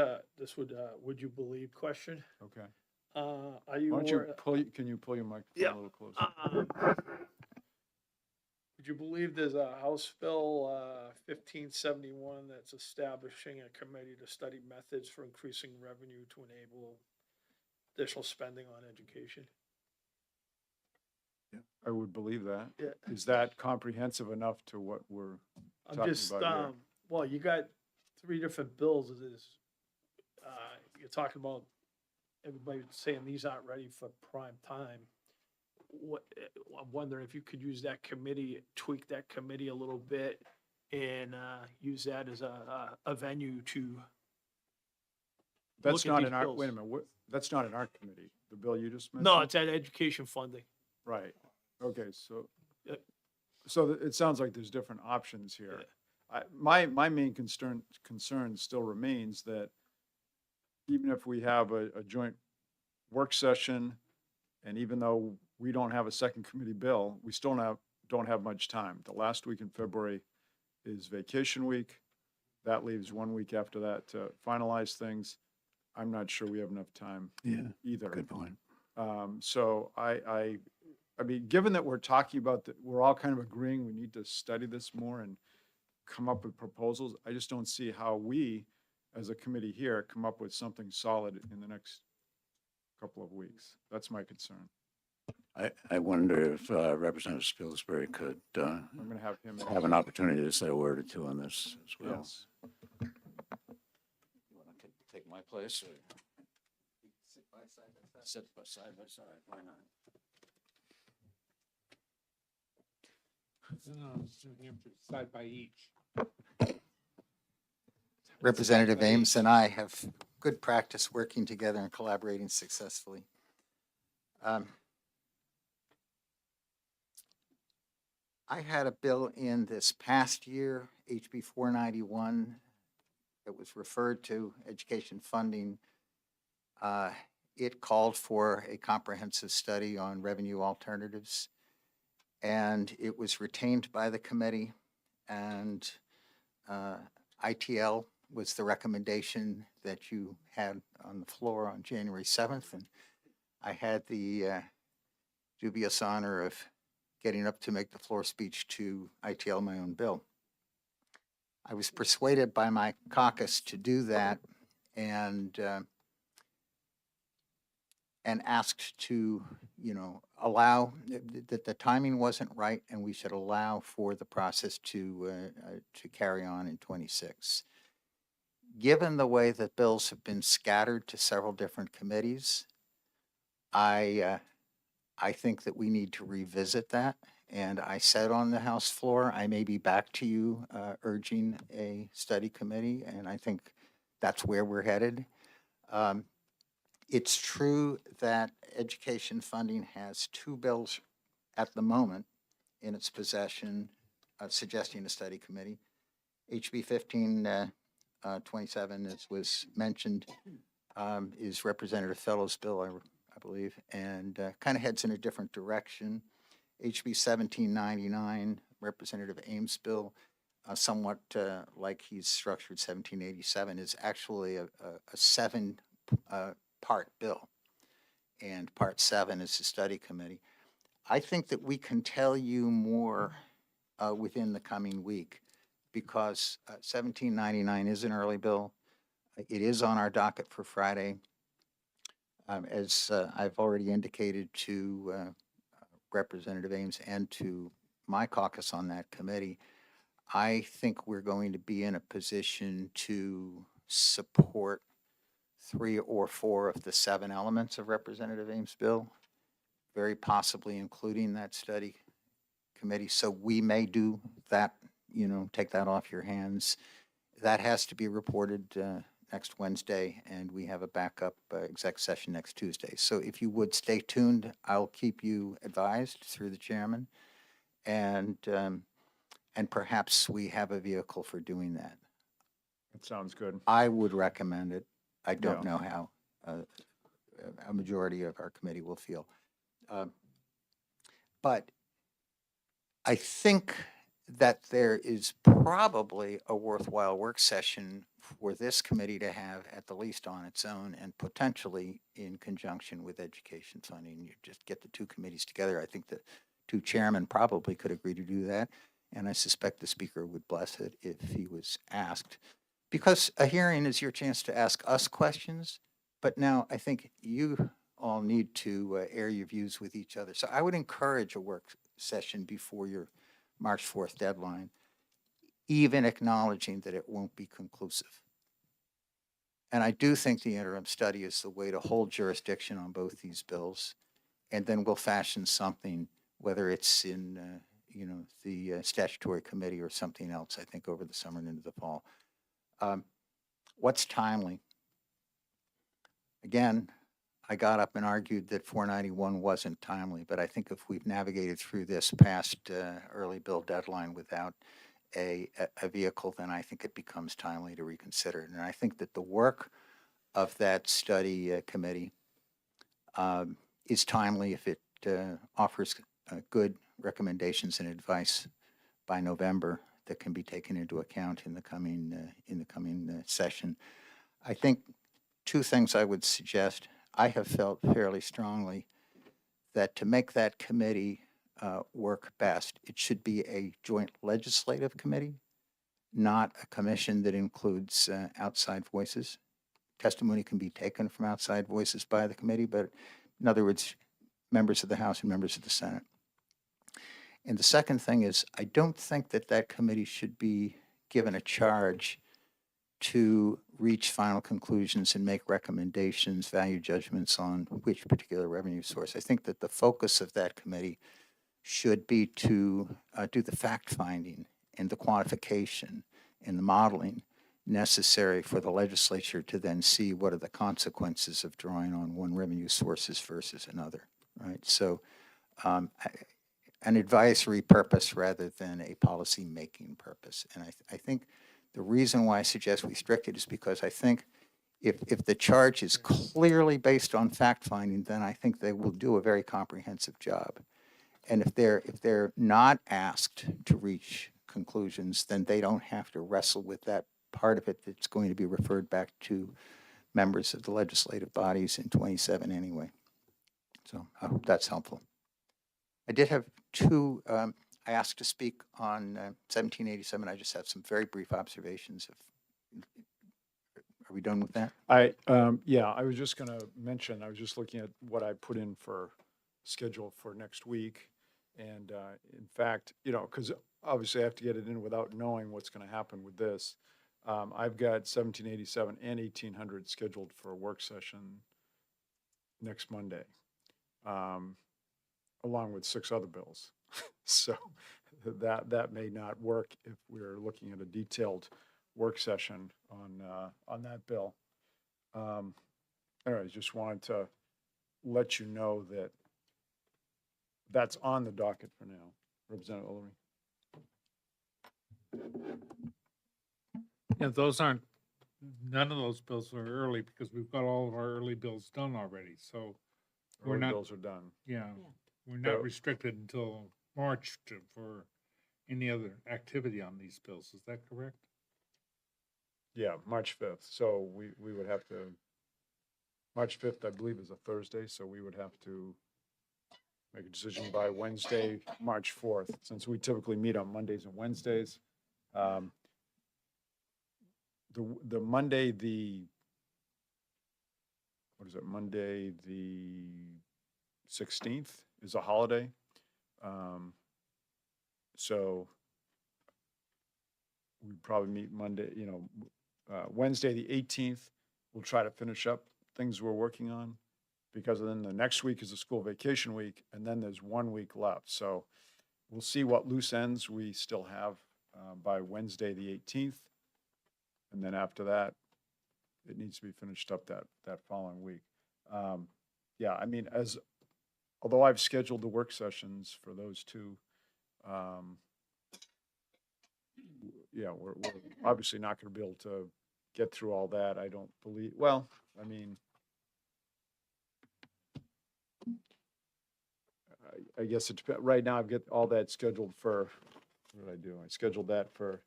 would you believe question? Okay. Are you Why don't you can you pull your microphone Yeah. a little closer? Would you believe there's a House Bill 1571 that's establishing a committee to study methods for increasing revenue to enable additional spending on education? I would believe that. Yeah. Is that comprehensive enough to what we're I'm talking just, about here? well, you got three different bills. You're talking about everybody saying these aren't ready for prime time. I'm wondering if you could use that committee, tweak that committee a little bit and use that as a venue to, That's look at not these in our, bills. wait a minute, that's not in our committee, the bill you just mentioned? no, it's that education funding. Right, okay, so, Yeah. it sounds like there's different options here. My main concern still remains that even if we have a joint work session, and even though we don't have a second committee bill, we still don't have much time. The last week in February is vacation week. That leaves 1 week after that to finalize things. I'm not sure we have enough time Yeah, either. good point. So I mean, given that we're talking about that, we're all kind of agreeing we need to study this more and come up with proposals. I just don't see how we, as a committee here, come up with something solid in the next couple of weeks. That's my concern. I wonder if Representative Spilsbury could I'm going to have him. have an opportunity to say a word or two on this as well. Yes. You want to take my place or? Sit side by side, why not? New Hampshire, side by each. Representative Ames and I have good practice working together and collaborating successfully. I had a bill in this past year, HB 491, that was referred to education funding. It called for a comprehensive study on revenue alternatives, and it was retained by the committee, and ITL was the recommendation that you had on the floor on January 7th, and I had the dubious honor of getting up to make the floor speech to ITL my own bill. I was persuaded by my caucus to do that and asked to, allow, that the timing wasn't right and we should allow for the process to carry on in 26. Given the way that bills have been scattered to several different committees, I think that we need to revisit that. And I said on the House floor, I may be back to you urging a study committee, and I think that's where we're headed. It's true that education funding has two bills at the moment in its possession suggesting a study committee. HB 1527, as was mentioned, is Representative Fellows' bill, I believe, and kind of heads in a different direction. HB 1799, Representative Ames' bill, somewhat like he's structured 1787, is actually a seven-part bill, and Part 7 is the study committee. I think that we can tell you more within the coming week, because 1799 is an early bill. It is on our docket for Friday. As I've already indicated to Representative Ames and to my caucus on that committee, I think we're going to be in a position to support 3 or 4 of the 7 elements of Representative Ames' bill, very possibly including that study committee. So we may do that, take that off your hands. That has to be reported next Wednesday, and we have a backup exec session next Tuesday. So if you would stay tuned, I'll keep you advised through the chairman, and perhaps we have a vehicle for doing that. That sounds good. I would recommend it. I don't Yeah. know how a majority of our committee will feel. But I think that there is probably a worthwhile work session for this committee to have, at the least on its own, and potentially in conjunction with education funding. You just get the 2 committees together. I think the 2 chairmen probably could agree to do that, and I suspect the speaker would bless it if he was asked. Because a hearing is your chance to ask us questions, but now I think you all need to air your views with each other. So I would encourage a work session before your March 4th deadline, even acknowledging that it won't be conclusive. And I do think the interim study is the way to hold jurisdiction on both these bills, and then we'll fashion something, whether it's in the statutory committee or something else, I think, over the summer and into the fall. What's timely? Again, I got up and argued that 491 wasn't timely, but I think if we've navigated through this past early bill deadline without a vehicle, then I think it becomes timely to reconsider. And I think that the work of that study committee is timely if it offers good recommendations and advice by November that can be taken into account in the coming session. I think 2 things I would suggest. I have felt fairly strongly that to make that committee work best, it should be a joint legislative committee, not a commission that includes outside voices. Testimony can be taken from outside voices by the committee, but in other words, members of the House and members of the Senate. And the second thing is, I don't think that that committee should be given a charge to reach final conclusions and make recommendations, value judgments on which particular revenue source. I think that the focus of that committee should be to do the fact-finding and the quantification and the modeling necessary for the legislature to then see what are the consequences of drawing on one revenue sources versus another, right? So an advisory purpose rather than a policy-making purpose. And I think the reason why I suggest we restrict it is because I think if the charge is clearly based on fact-finding, then I think they will do a very comprehensive job. And if they're not asked to reach conclusions, then they don't have to wrestle with that part of it that's going to be referred back to members of the legislative bodies in 27 anyway. So I hope that's helpful. I did have 2, I asked to speak on 1787. I just have some very brief observations. Are we done with that? I was just going to mention, I was just looking at what I put in for schedule for next week. And in fact, because obviously I have to get it in without knowing what's going to happen with this. I've got 1787 and 1800 scheduled for a work session next Monday, along with 6 other bills. So that may not work if we're looking at a detailed work session on that bill. Anyway, just wanted to let you know that that's on the docket for now. Representative Ullery. Yeah, those aren't, none of those bills are early because we've got all of our early bills done already, so, We're Early not- bills are done. yeah. We're So- not restricted until March for any other activity on these bills, is that correct? Yeah, March 5th. So we would have to, March 5th, I believe, is a Thursday, so we would have to make a decision by Wednesday, March 4th, since we typically meet on Mondays and Wednesdays. The Monday, what is it, Monday, the 16th is a holiday. So we'd probably meet Monday, Wednesday, the 18th. We'll try to finish up things we're working on, because then the next week is a school vacation week, and then there's 1 week left. So we'll see what loose ends we still have by Wednesday, the 18th. And then after that, it needs to be finished up that following week. Yeah, I mean, although I've scheduled the work sessions for those two, yeah, we're obviously not going to be able to get through all that. I don't believe, well, I mean, I guess it depends. Right now, I've got all that scheduled for, what did I do? I scheduled that for,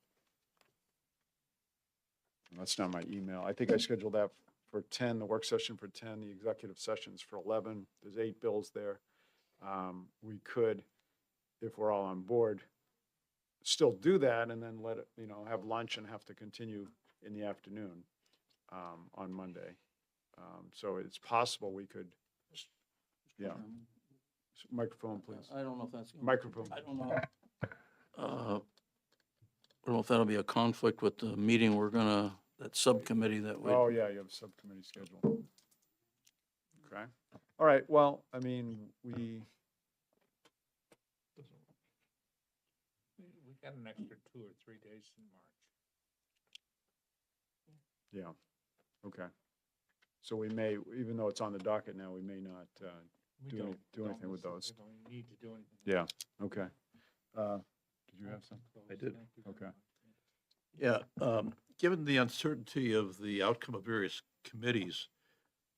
that's not my email. I think I scheduled that for 10, the work session for 10, the executive sessions for 11. There's 8 bills there. We could, if we're all on board, still do that and then let it, have lunch and have to continue in the afternoon on Monday. So it's possible we could, yeah. Microphone, please. I don't know if that's. Microphone. I don't know. I don't know if that'll be a conflict with the meeting that subcommittee that we. Oh, yeah, you have a subcommittee schedule. Okay. All right, well, I mean, We got an extra 2 or 3 days in March. yeah, okay. So we may, even though it's on the docket now, we may not We do don't- do anything with don't those. necessarily need to do anything. Yeah, okay. Did you have some? I did. Thank you very Okay. much. Yeah, given the uncertainty of the outcome of various committees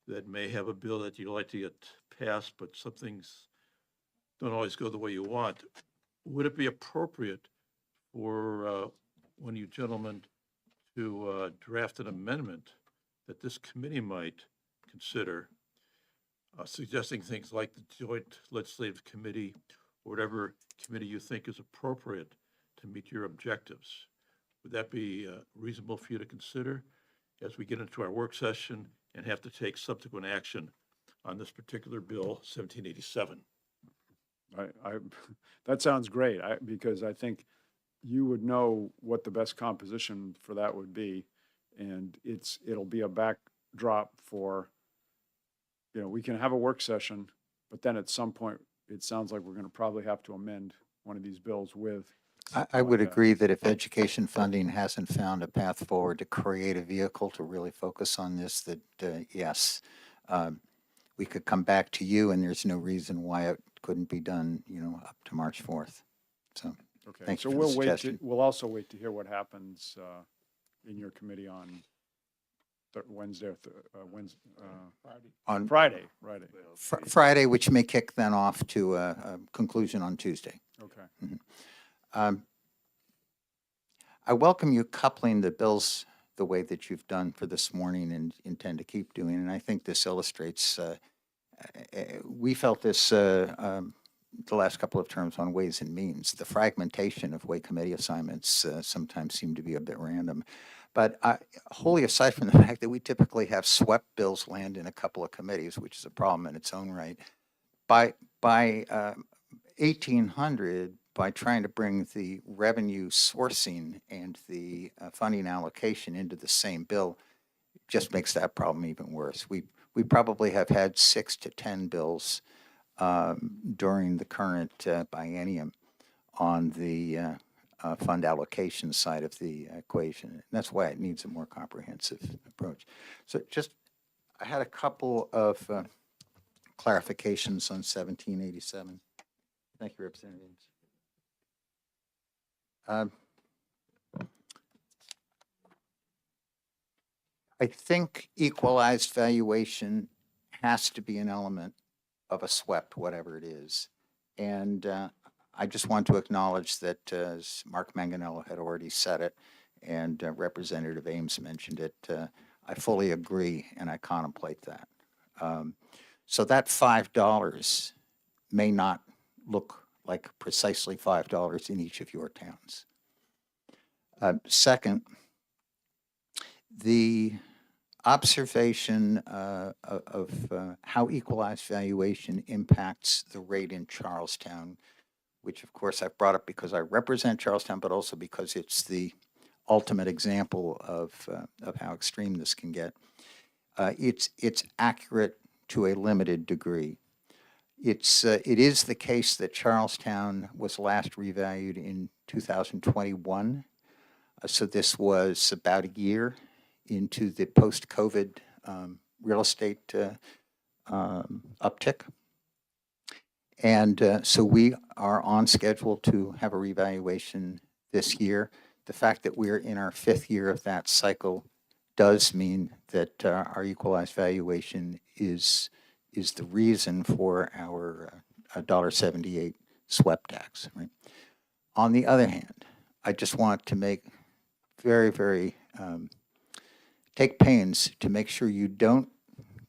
that may have a bill that you'd like to get passed, but some things don't always go the way you want, would it be appropriate for one of you gentlemen to draft an amendment that this committee might consider, suggesting things like the Joint Legislative Committee, or whatever committee you think is appropriate to meet your objectives? Would that be reasonable for you to consider as we get into our work session and have to take subsequent action on this particular bill, 1787? That sounds great, because I think you would know what the best composition for that would be. And it'll be a backdrop for, we can have a work session, but then at some point, it sounds like we're going to probably have to amend one of these bills with. I something would like that. agree that if education funding hasn't found a path forward to create a vehicle to really focus on this, that, yes, we could come back to you, and there's no reason why it couldn't be done, up to March 4th. So, Okay, Thank so you for the we'll wait, suggestion. we'll also wait to hear what happens in your committee on Wednesday, or on Friday. Friday, which may kick then off to a conclusion on Tuesday. Okay, I welcome you coupling the bills the way that you've done for this morning and intend to keep doing. And I think this illustrates, we felt this the last couple of terms on Ways and Means. The fragmentation of way committee assignments sometimes seem to be a bit random. But wholly aside from the fact that we typically have swept bills land in a couple of committees, which is a problem in its own right, by 1800, by trying to bring the revenue sourcing and the funding allocation into the same bill, just makes that problem even worse. We probably have had 6 to 10 bills during the current biennium on the fund allocation side of the equation. And that's why it needs a more comprehensive approach. So I had a couple of clarifications on 1787. Thank you, Representatives. I think equalized valuation has to be an element of a SWEP, whatever it is. And I just want to acknowledge that, as Mark Manganello had already said it, and Representative Ames mentioned it, I fully agree and I contemplate that. So that $5 may not look like precisely $5 in each of your towns. Second, the observation of how equalized valuation impacts the rate in Charlestown, which of course I've brought up because I represent Charlestown, but also because it's the ultimate example of how extreme this can get. It's accurate to a limited degree. It is the case that Charlestown was last revalued in 2021. So this was about a year into the post-COVID real estate uptick. And so we are on schedule to have a revaluation this year. The fact that we're in our 5th year of that cycle does mean that our equalized valuation is the reason for our $1.78 SWEP tax. Right? On the other hand, I just want to make very take pains to make sure you don't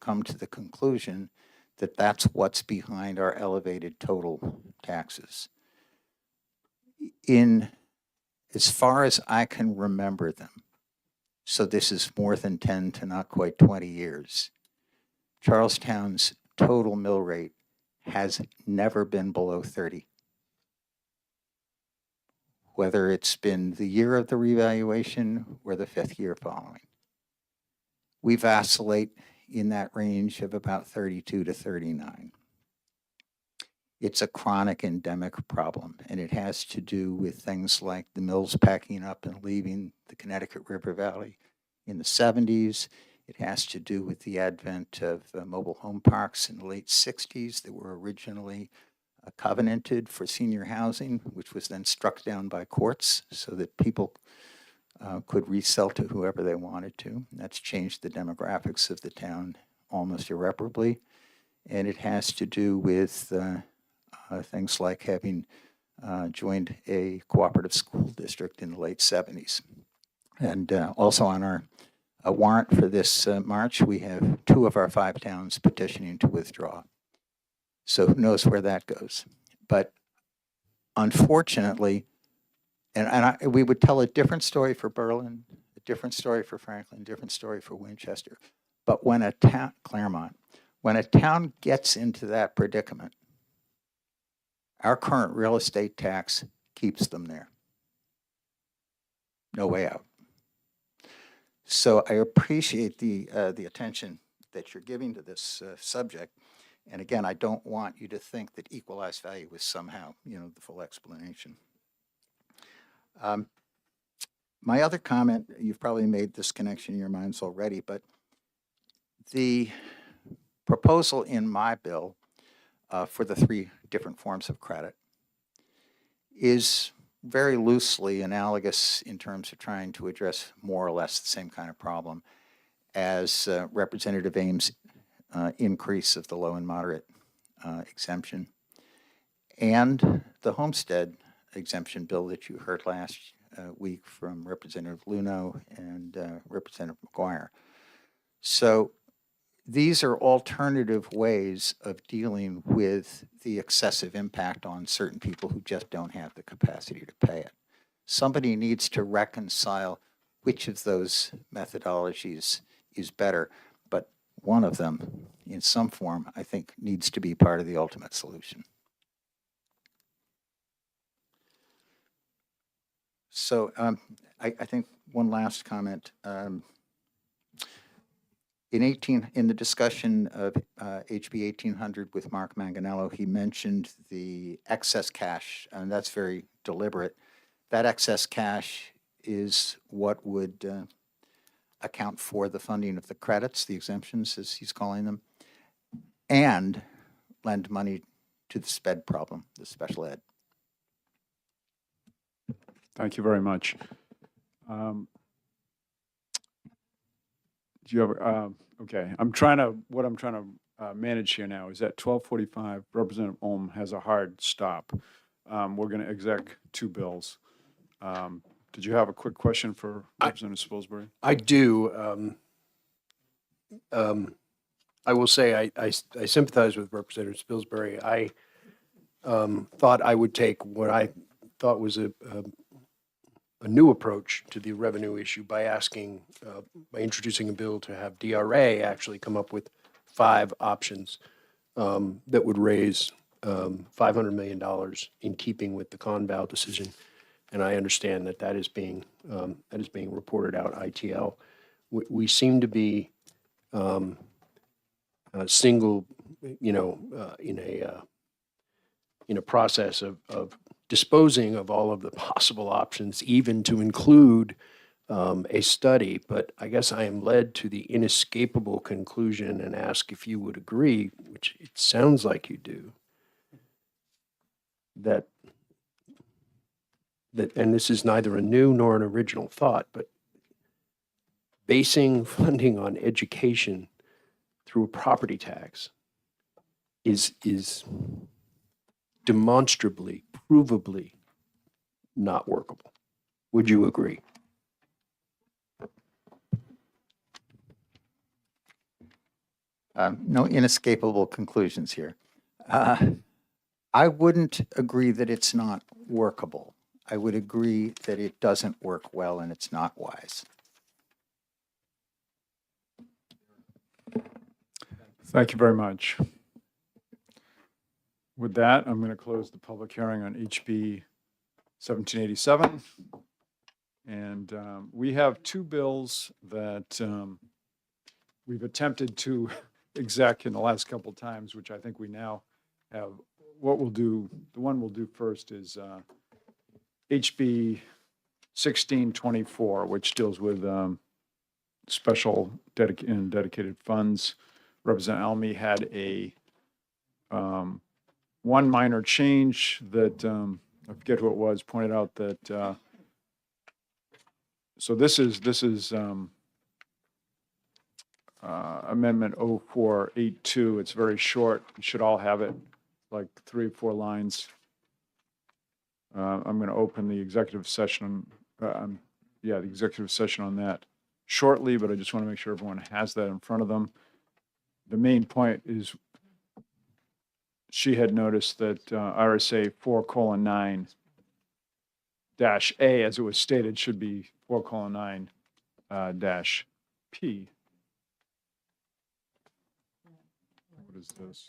come to the conclusion that that's what's behind our elevated total taxes. In as far as I can remember them, so this is more than 10 to not quite 20 years, Charlestown's total mill rate has never been below 30. Whether it's been the year of the revaluation or the 5th year following. We vacillate in that range of about 32 to 39. It's a chronic endemic problem, and it has to do with things like the mills packing up and leaving the Connecticut River Valley in the 70s. It has to do with the advent of mobile home parks in the late 60s that were originally covenanted for senior housing, which was then struck down by courts so that people could resell to whoever they wanted to. That's changed the demographics of the town almost irreparably. And it has to do with things like having joined a cooperative school district in the late 70s. And also on our warrant for this March, we have 2 of our 5 towns petitioning to withdraw. So who knows where that goes. But unfortunately, we would tell a different story for Berlin, a different story for Franklin, a different story for Winchester. But when a town, Claremont, when a town gets into that predicament, our current real estate tax keeps them there. No way out. So I appreciate the attention that you're giving to this subject. And again, I don't want you to think that equalized value is somehow, the full explanation. My other comment, you've probably made this connection in your minds already, but the proposal in my bill for the 3 different forms of credit is very loosely analogous in terms of trying to address more or less the same kind of problem as Representative Ames' increase of the low and moderate exemption and the homestead exemption bill that you heard last week from Representative Luno and Representative McGuire. So these are alternative ways of dealing with the excessive impact on certain people who just don't have the capacity to pay it. Somebody needs to reconcile which of those methodologies is better, but one of them, in some form, I think needs to be part of the ultimate solution. So I think one last comment. In the discussion of HB 1800 with Mark Manganello, he mentioned the excess cash, and that's very deliberate. That excess cash is what would account for the funding of the credits, the exemptions, as he's calling them, and lend money to the SPED problem, the special ed. Thank you very much. Do you have, okay, what I'm trying to manage here now is at 12:45, Representative Olm has a hard stop. We're going to exec two bills. Did you have a quick question for Representative Spilsbury? I do. I will say I sympathize with Representative Spilsbury. I thought I would take what I thought was a new approach to the revenue issue by introducing a bill to have DRA actually come up with 5 options that would raise $500 million in keeping with the Conval decision. And I understand that is being reported out ITL. We seem to be single, in a process of disposing of all of the possible options, even to include a study. But I guess I am led to the inescapable conclusion and ask if you would agree, which it sounds like you do, that and this is neither a new nor an original thought, but basing funding on education through a property tax is demonstrably, provably not workable. Would you agree? No inescapable conclusions here. I wouldn't agree that it's not workable. I would agree that it doesn't work well and it's not wise. Thank you very much. With that, I'm going to close the public hearing on HB 1787. And we have 2 bills that we've attempted to exec in the last couple of times, which I think we now have. What we'll do, the one we'll do first is HB 1624, which deals with special and dedicated funds. Representative Almy had a one minor change that I forget who it was, pointed out that so this is Amendment 0482. It's very short. You should all have it, like 3 or 4 lines. I'm going to open the executive session. The executive session on that shortly, but I just want to make sure everyone has that in front of them. The main point is she had noticed that RSA 4:9 -A, as it was stated, should be 4:9 -P. What is this?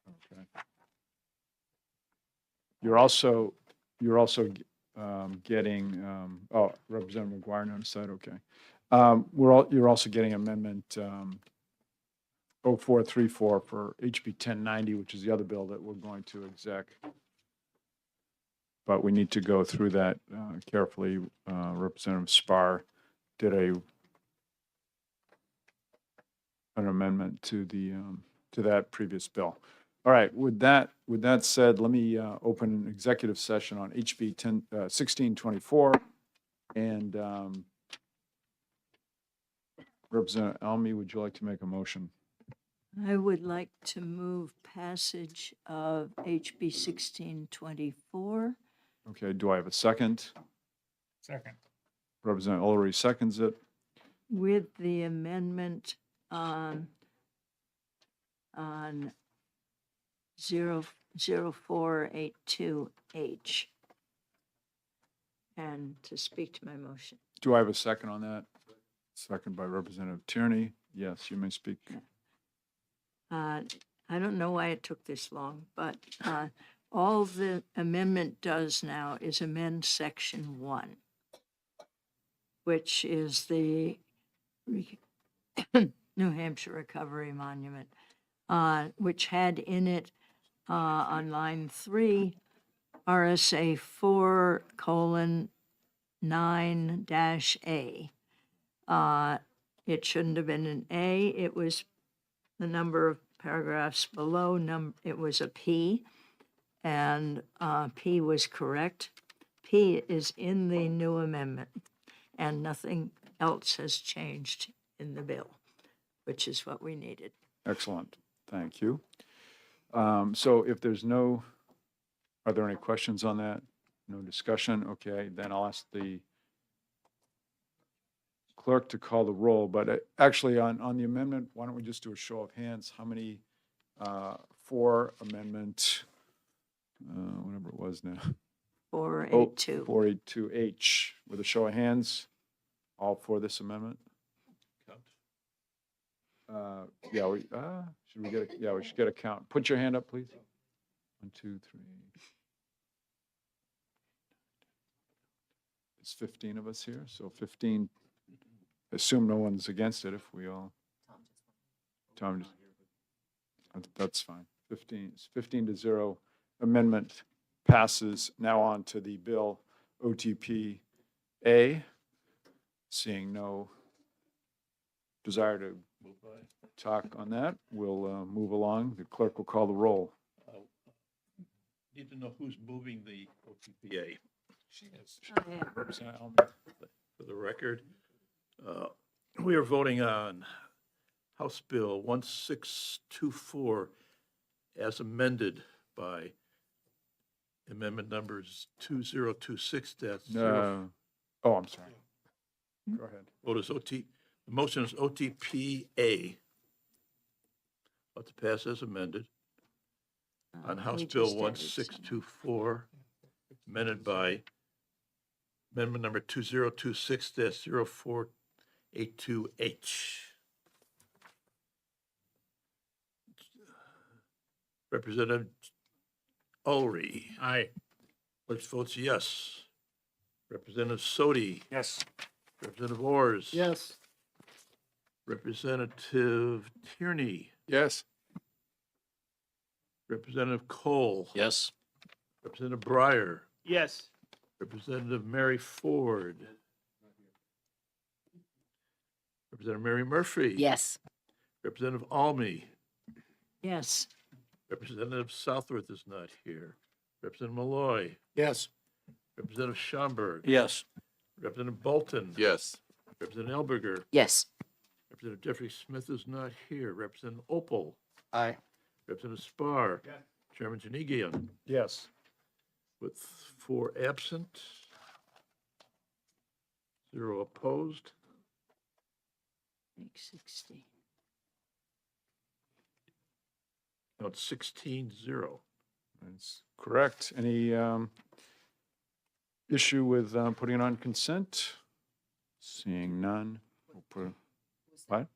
Okay. You're also getting, Representative McGuire noticed that, okay. You're also getting amendment 0434 for HB 1090, which is the other bill that we're going to exec. But we need to go through that carefully. Representative Spar did an amendment to that previous bill. All right, with that said, let me open an executive session on HB 1624. And Representative Almy, would you like to make a motion? I would like to move passage of HB 1624. Okay, do I have a second? Second. Representative Ullery seconds it. With the amendment on 0482H. And to speak to my motion. Do I have a second on that? Second by Representative Tierney. Yes, you may speak. I don't know why it took this long, but all the amendment does now is amend section 1, which is the New Hampshire Recovery Monument, which had in it on line 3, RSA 4:9-A. It shouldn't have been an A. It was the number of paragraphs below. It was a P, and P was correct. P is in the new amendment, and nothing else has changed in the bill, which is what we needed. Excellent. Thank you. So if there's no, are there any questions on that? No discussion? Okay, then I'll ask the clerk to call the roll. But actually, on the amendment, why don't we just do a show of hands? How many for amendment, whatever it was now? 482. 482H, with a show of hands, all for this amendment? Yeah, should we get we should get a count. Put your hand up, please. 1, 2, 3. It's 15 of us here, so 15. Assume no one's against it if we all. Tom, that's fine. 15-0. Amendment passes. Now on to the bill OTP A. Seeing no desire to talk on that, we'll move along. The clerk will call the roll. Need to know who's moving the OTPA. Representative Elmy. For the record, we are voting on House Bill 1624 as amended by amendment numbers 2026-0. No. Oh, I'm sorry. Go ahead. Vote is the motion is OTPA. About to pass as amended on House We Bill just added some. 1624, amended by amendment number 2026-0482H. Representative Ulrey. Aye. Clerk votes yes. Representative Sodi. Yes. Representative Ors. Yes. Representative Tierney. Yes. Representative Cole. Yes. Representative Breyer. Yes. Representative Mary Ford. Representative Mary Murphy. Yes. Representative Almy. Yes. Representative Southworth is not here. Representative Malloy. Yes. Representative Schomburg. Yes. Representative Bolton. Yes. Representative Elberger. Yes. Representative Jeffrey Smith is not here. Representative Opal. Aye. Representative Spar. Chairman Janigian. Yes. With 4 absent, 0 opposed. Make 16. No, it's 16-0. That's correct. Any issue with putting it on consent? Seeing none. We'll put- What?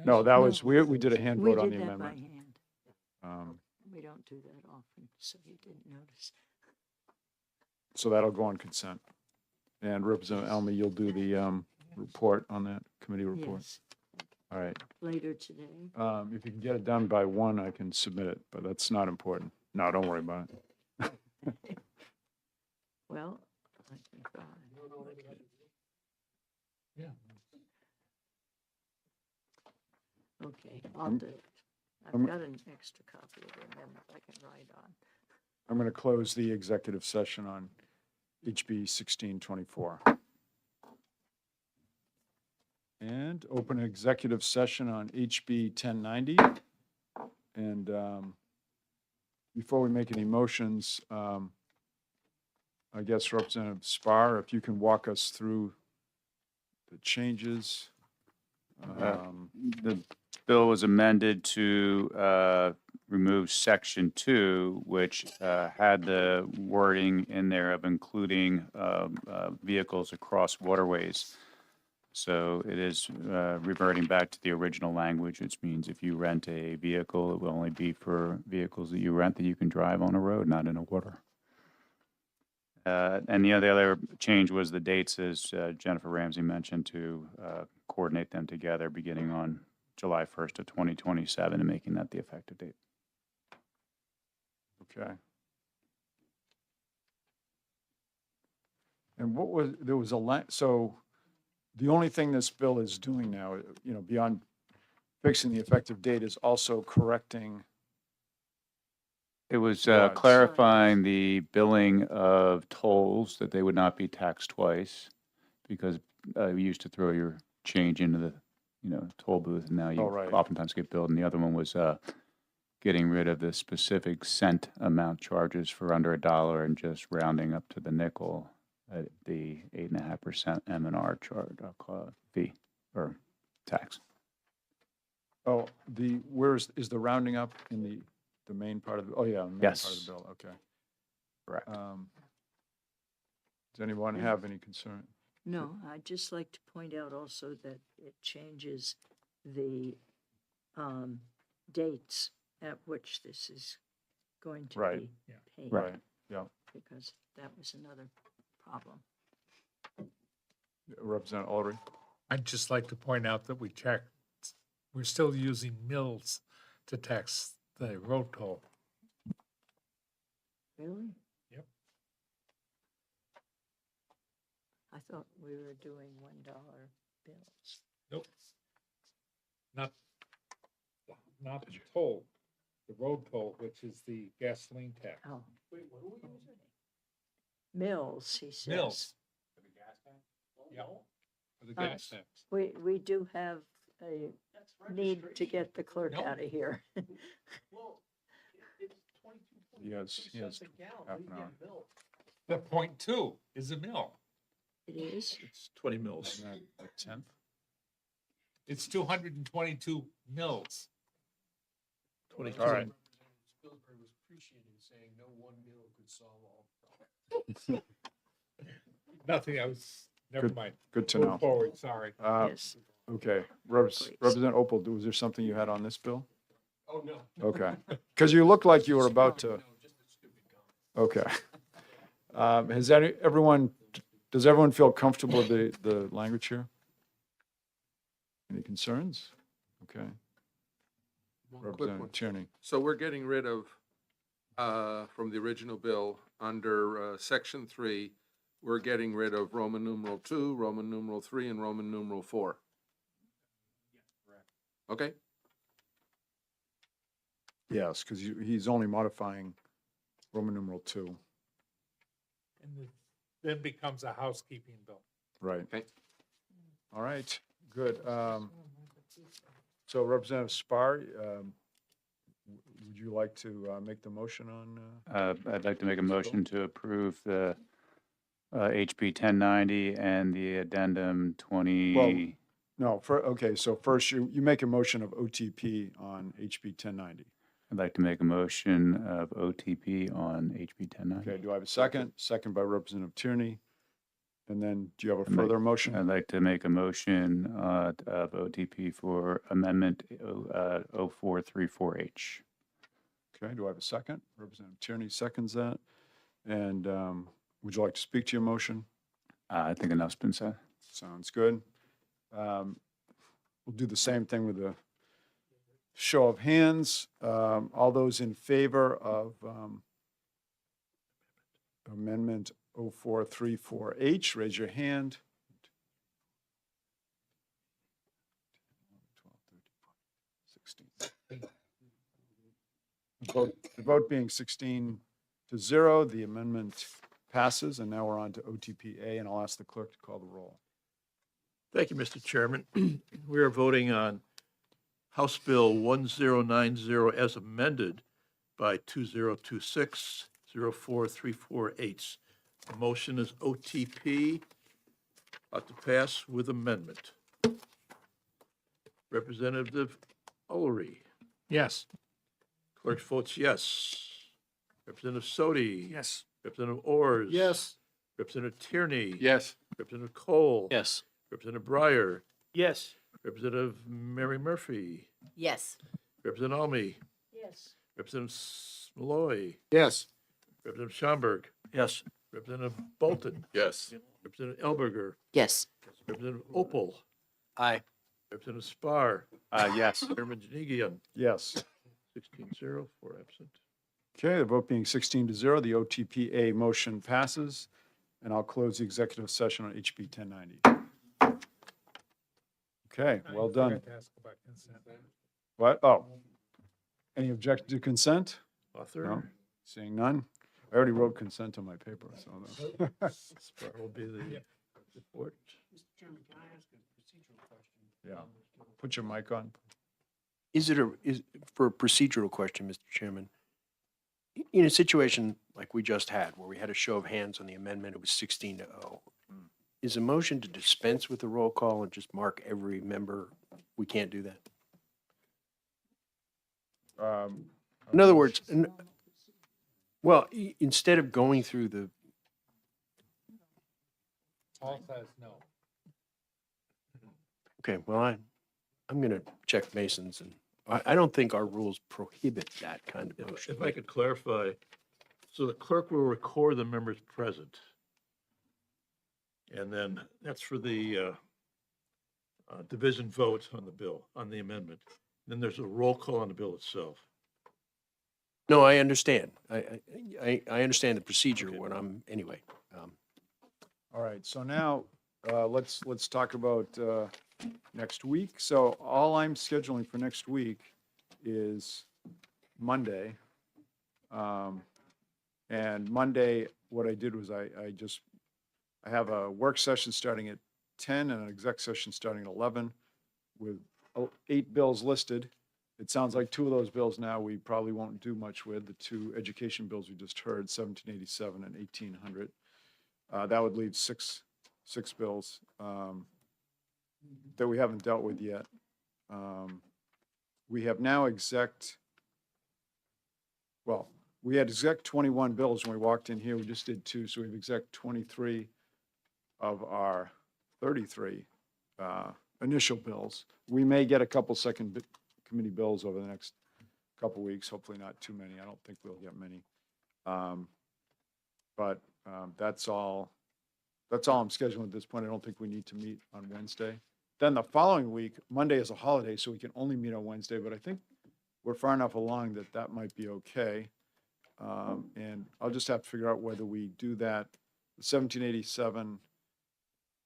No, that was, we did a hand We vote on did the that by amendment. hand. We don't do that often, so you didn't notice. So that'll go on consent. And Representative Elmy, you'll do the report on that, committee report. Yes, All right. later today. If you can get it done by 1, I can submit it, but that's not important. No, don't worry about it. Well, I can try. Yeah. Okay, I'll do it. I've I'm- got an extra copy of the amendment I can write on. I'm going to close the executive session on HB 1624. And open an executive session on HB 1090. And before we make any motions, I guess Representative Spar, if you can walk us through the changes. The bill was amended to remove Section 2, which had the wording in there of including vehicles across waterways. So it is reverting back to the original language, which means if you rent a vehicle, it will only be for vehicles that you rent that you can drive on a road, not in a water. And the other change was the dates, as Jennifer Ramsey mentioned, to coordinate them together beginning on July 1st of 2027 and making that the effective date. Okay. And what was, there was so the only thing this bill is doing now, beyond fixing the effective date, is also correcting. It was Right. clarifying the billing of tolls, that they would not be taxed twice, because we used to throw your change into the, toll booth, and now you Oh, right. oftentimes get billed. And the other one was getting rid of the specific cent amount charges for under $1 and just rounding up to the nickel at the 8.5% M&R charge fee or tax. Oh, is the rounding up in the main part of, oh, yeah, the main part of Yes. the bill, okay. Correct. Does anyone have any concern? No, I'd just like to point out also that it changes the dates at which this is going to Right. be Yeah. paid. Right, yeah. Because that was another problem. Representative Ulrich? I'd just like to point out that we're still using mills to tax the road toll. Really? Yep. I thought we were doing $1 bills. Nope. Not the toll, the road toll, which is the gasoline tax. Oh. Mills, he says. Mills. Yeah, for the gas tax. We do have a need to get the clerk No. out of here. He has half an hour. The .2 is a mill. It is? It's 20 mils. Isn't that a tenth? It's 222 mills. 22. All right. Spilsbury was appreciating saying no one meal could solve all Nothing, never Good- mind. Good to Move know. forward, sorry. Yes. Okay, Please. Representative Opel, was there something you had on this bill? Oh, no. Okay, because you looked like you were about to, just a stupid comment. okay. Does everyone feel comfortable with the language here? Any concerns? Okay, One quick one. Representative Tierney. So we're getting rid of, from the original bill, under section 3, we're getting rid of Roman numeral 2, Roman numeral 3, and Roman numeral 4. Okay? Yes, because he's only modifying Roman numeral 2, And it then becomes a housekeeping bill. right? Okay. All right, good. So Representative Spar, would you like to make the motion on? I'd like to make a motion to approve the HB 1090 and the addendum 20. No, so first you make a motion of OTP on HB 1090. I'd like to make a motion of OTP on HB 1090. Okay, do I have a second? Second by Representative Tierney. And then do you have a I'd like- further motion? I'd like to make a motion of OTP for amendment 0434H. Okay, do I have a second? Representative Tierney seconds that. And would you like to speak to your motion? I think enough's been said. Sounds good. We'll do the same thing with a show of hands. All those in favor of Amendment 0434H, raise your hand. The vote being 16 to 0, the amendment passes, and now we're on to OTPA, and I'll ask the clerk to call the roll. Thank you, Mr. Chairman. We are voting on House Bill 1090 as amended by 2026-0434H. The motion is OTP, to pass with amendment. Representative Ulrich. Yes. Clerk votes yes. Representative Sodi. Yes. Representative Ors. Yes. Representative Tierney. Yes. Representative Cole. Yes. Representative Breyer. Yes. Representative Mary Murphy. Yes. Representative Almy. Yes. Representative Malloy. Yes. Representative Schomburg. Yes. Representative Bolton. Yes. Representative Elberger. Yes. Representative Opel. Aye. Representative Spar. Yes. Chairman Janigian. Yes. 16-0, 4 absent. Okay, the vote being 16 to 0, the OTPA motion passes, and I'll close the executive session on HB 1090. Okay, well done. Forgot to ask about consent. What? Oh. Any objection to consent? No. Author. Seeing none? I already wrote consent on my paper, so. Spar will be the report. Mr. Chairman, can I ask a Yeah. Put your mic on. Is for a procedural question, Mr. Chairman, in a situation like we just had, where we had a show of hands on the amendment, it was 16-0. Is a motion to dispense with the roll call and just mark every member? We can't do that. In other words, well, instead of going through the, Paul says no. okay, well, I'm going to check Mason's, and I don't think our rules prohibit that kind of motion. If I could clarify, so the clerk will record the members present. And then that's for the division vote on the bill, on the amendment. Then there's a roll call on the bill itself. No, I understand. I understand the procedure when I'm, anyway. All right, so now, let's talk about, next week. So all I'm scheduling for next week is Monday. And Monday, what I did was I have a work session starting at 10 and an exec session starting at 11 with 8 bills listed. It sounds like 2 of those bills now we probably won't do much with, the 2 education bills we just heard, 1787 and 1800. That would leave six bills that we haven't dealt with yet. We have now we had exec 21 bills when we walked in here. We just did 2, so we have exec 23 of our 33 initial bills. We may get a couple second committee bills over the next couple weeks, hopefully not too many. I don't think we'll get many. But that's all I'm scheduling at this point. I don't think we need to meet on Wednesday. Then the following week, Monday is a holiday, so we can only meet on Wednesday, but I think we're far enough along that that might be okay. And I'll just have to figure out whether we do that, the 1787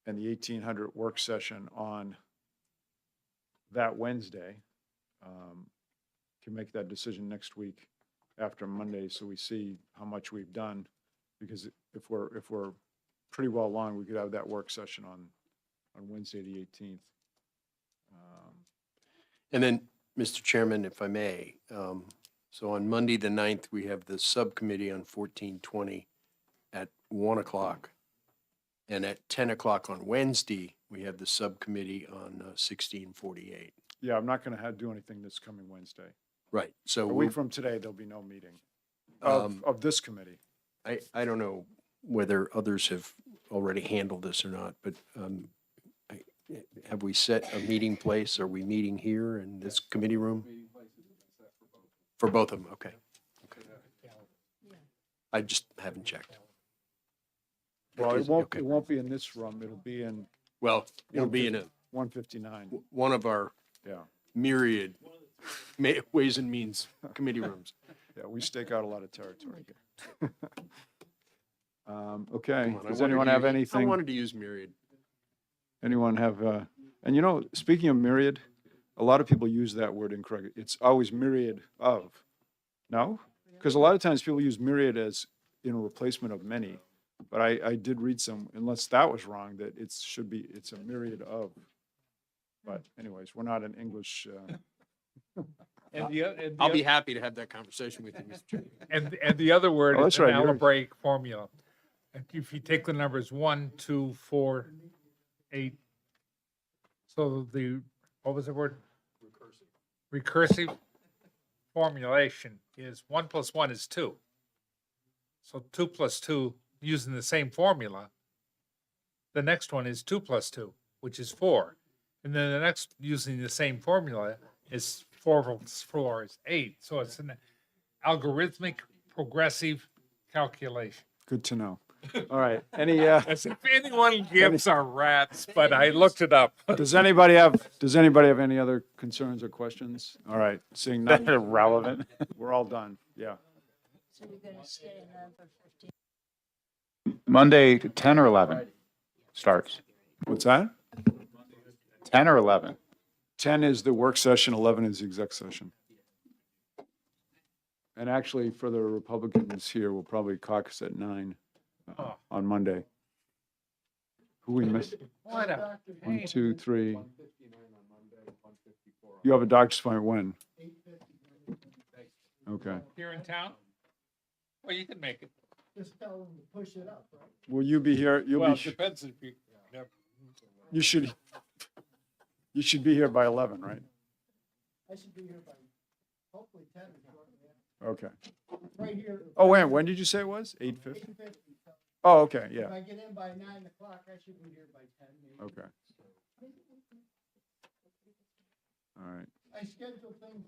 and the 1800 work session on that Wednesday. Can make that decision next week after Monday, so we see how much we've done. Because if we're pretty well along, we could have that work session on Wednesday, the 18th. And then, Mr. Chairman, if I may, so on Monday, the 9th, we have the subcommittee on 1420 at 1 o'clock. And at 10 o'clock on Wednesday, we have the subcommittee on 1648. Yeah, I'm not gonna do anything this coming Wednesday. Right, so A week from today, there'll be no meeting of this committee. I don't know whether others have already handled this or not, but have we set a meeting place? Are we meeting here in this committee room? For both of them, okay. I just haven't checked. Well, Is- okay. it won't be in this room, it'll be in Well, it'll be in 159, one of our yeah. myriad Ways and Means committee rooms. Yeah, we stake out a lot of territory. Okay, Come on, I does wanted anyone to have use- anything? I wanted to use myriad. Anyone have, and you know, speaking of myriad, a lot of people use that word incorrectly. It's always myriad of. No? Because a lot of times people use myriad as in a replacement of many. But I did read some, unless that was wrong, that it's a myriad of. But anyways, we're not an English, I'll be happy to have that conversation with you, Mr. Chairman. And the other word Oh, is that's an right, yours. algebraic formula. And if you take the numbers 1, 2, 4, 8, so what was the word? Recursive formulation is 1 + 1 is 2. So 2 + 2, using the same formula. The next one is 2 + 2, which is 4. And then the next, using the same formula, is 4 + 4 is 8. So it's an algorithmic progressive calculation. good to know. All right, any, As if anyone gives a rat's, but I looked it up. does anybody have any other concerns or questions? All right, seeing none, Irrelevant. we're all done, yeah. So you're gonna stay in that for 15? Monday, 10 or 11 starts. What's that? 10 or 11? 10 is the work session, 11 is the exec session. And actually, for the Republicans here, we'll probably caucus at 9 on Monday. Who we missed? What a 1, pain. 2, 3. You have a doctor's appointment when? Okay. Here in town? Well, you can make it. Just tell them to push it up, right? Will you be here? You'll Well, be, it depends if you, you should be here by 11, right? I should be here by hopefully 10 o'clock. Okay. Right here. Oh, when did you say it was? 8:50? 8:50. Oh, okay, If yeah, I get in by 9 o'clock, I should be here by 10 maybe. okay. All right. I schedule things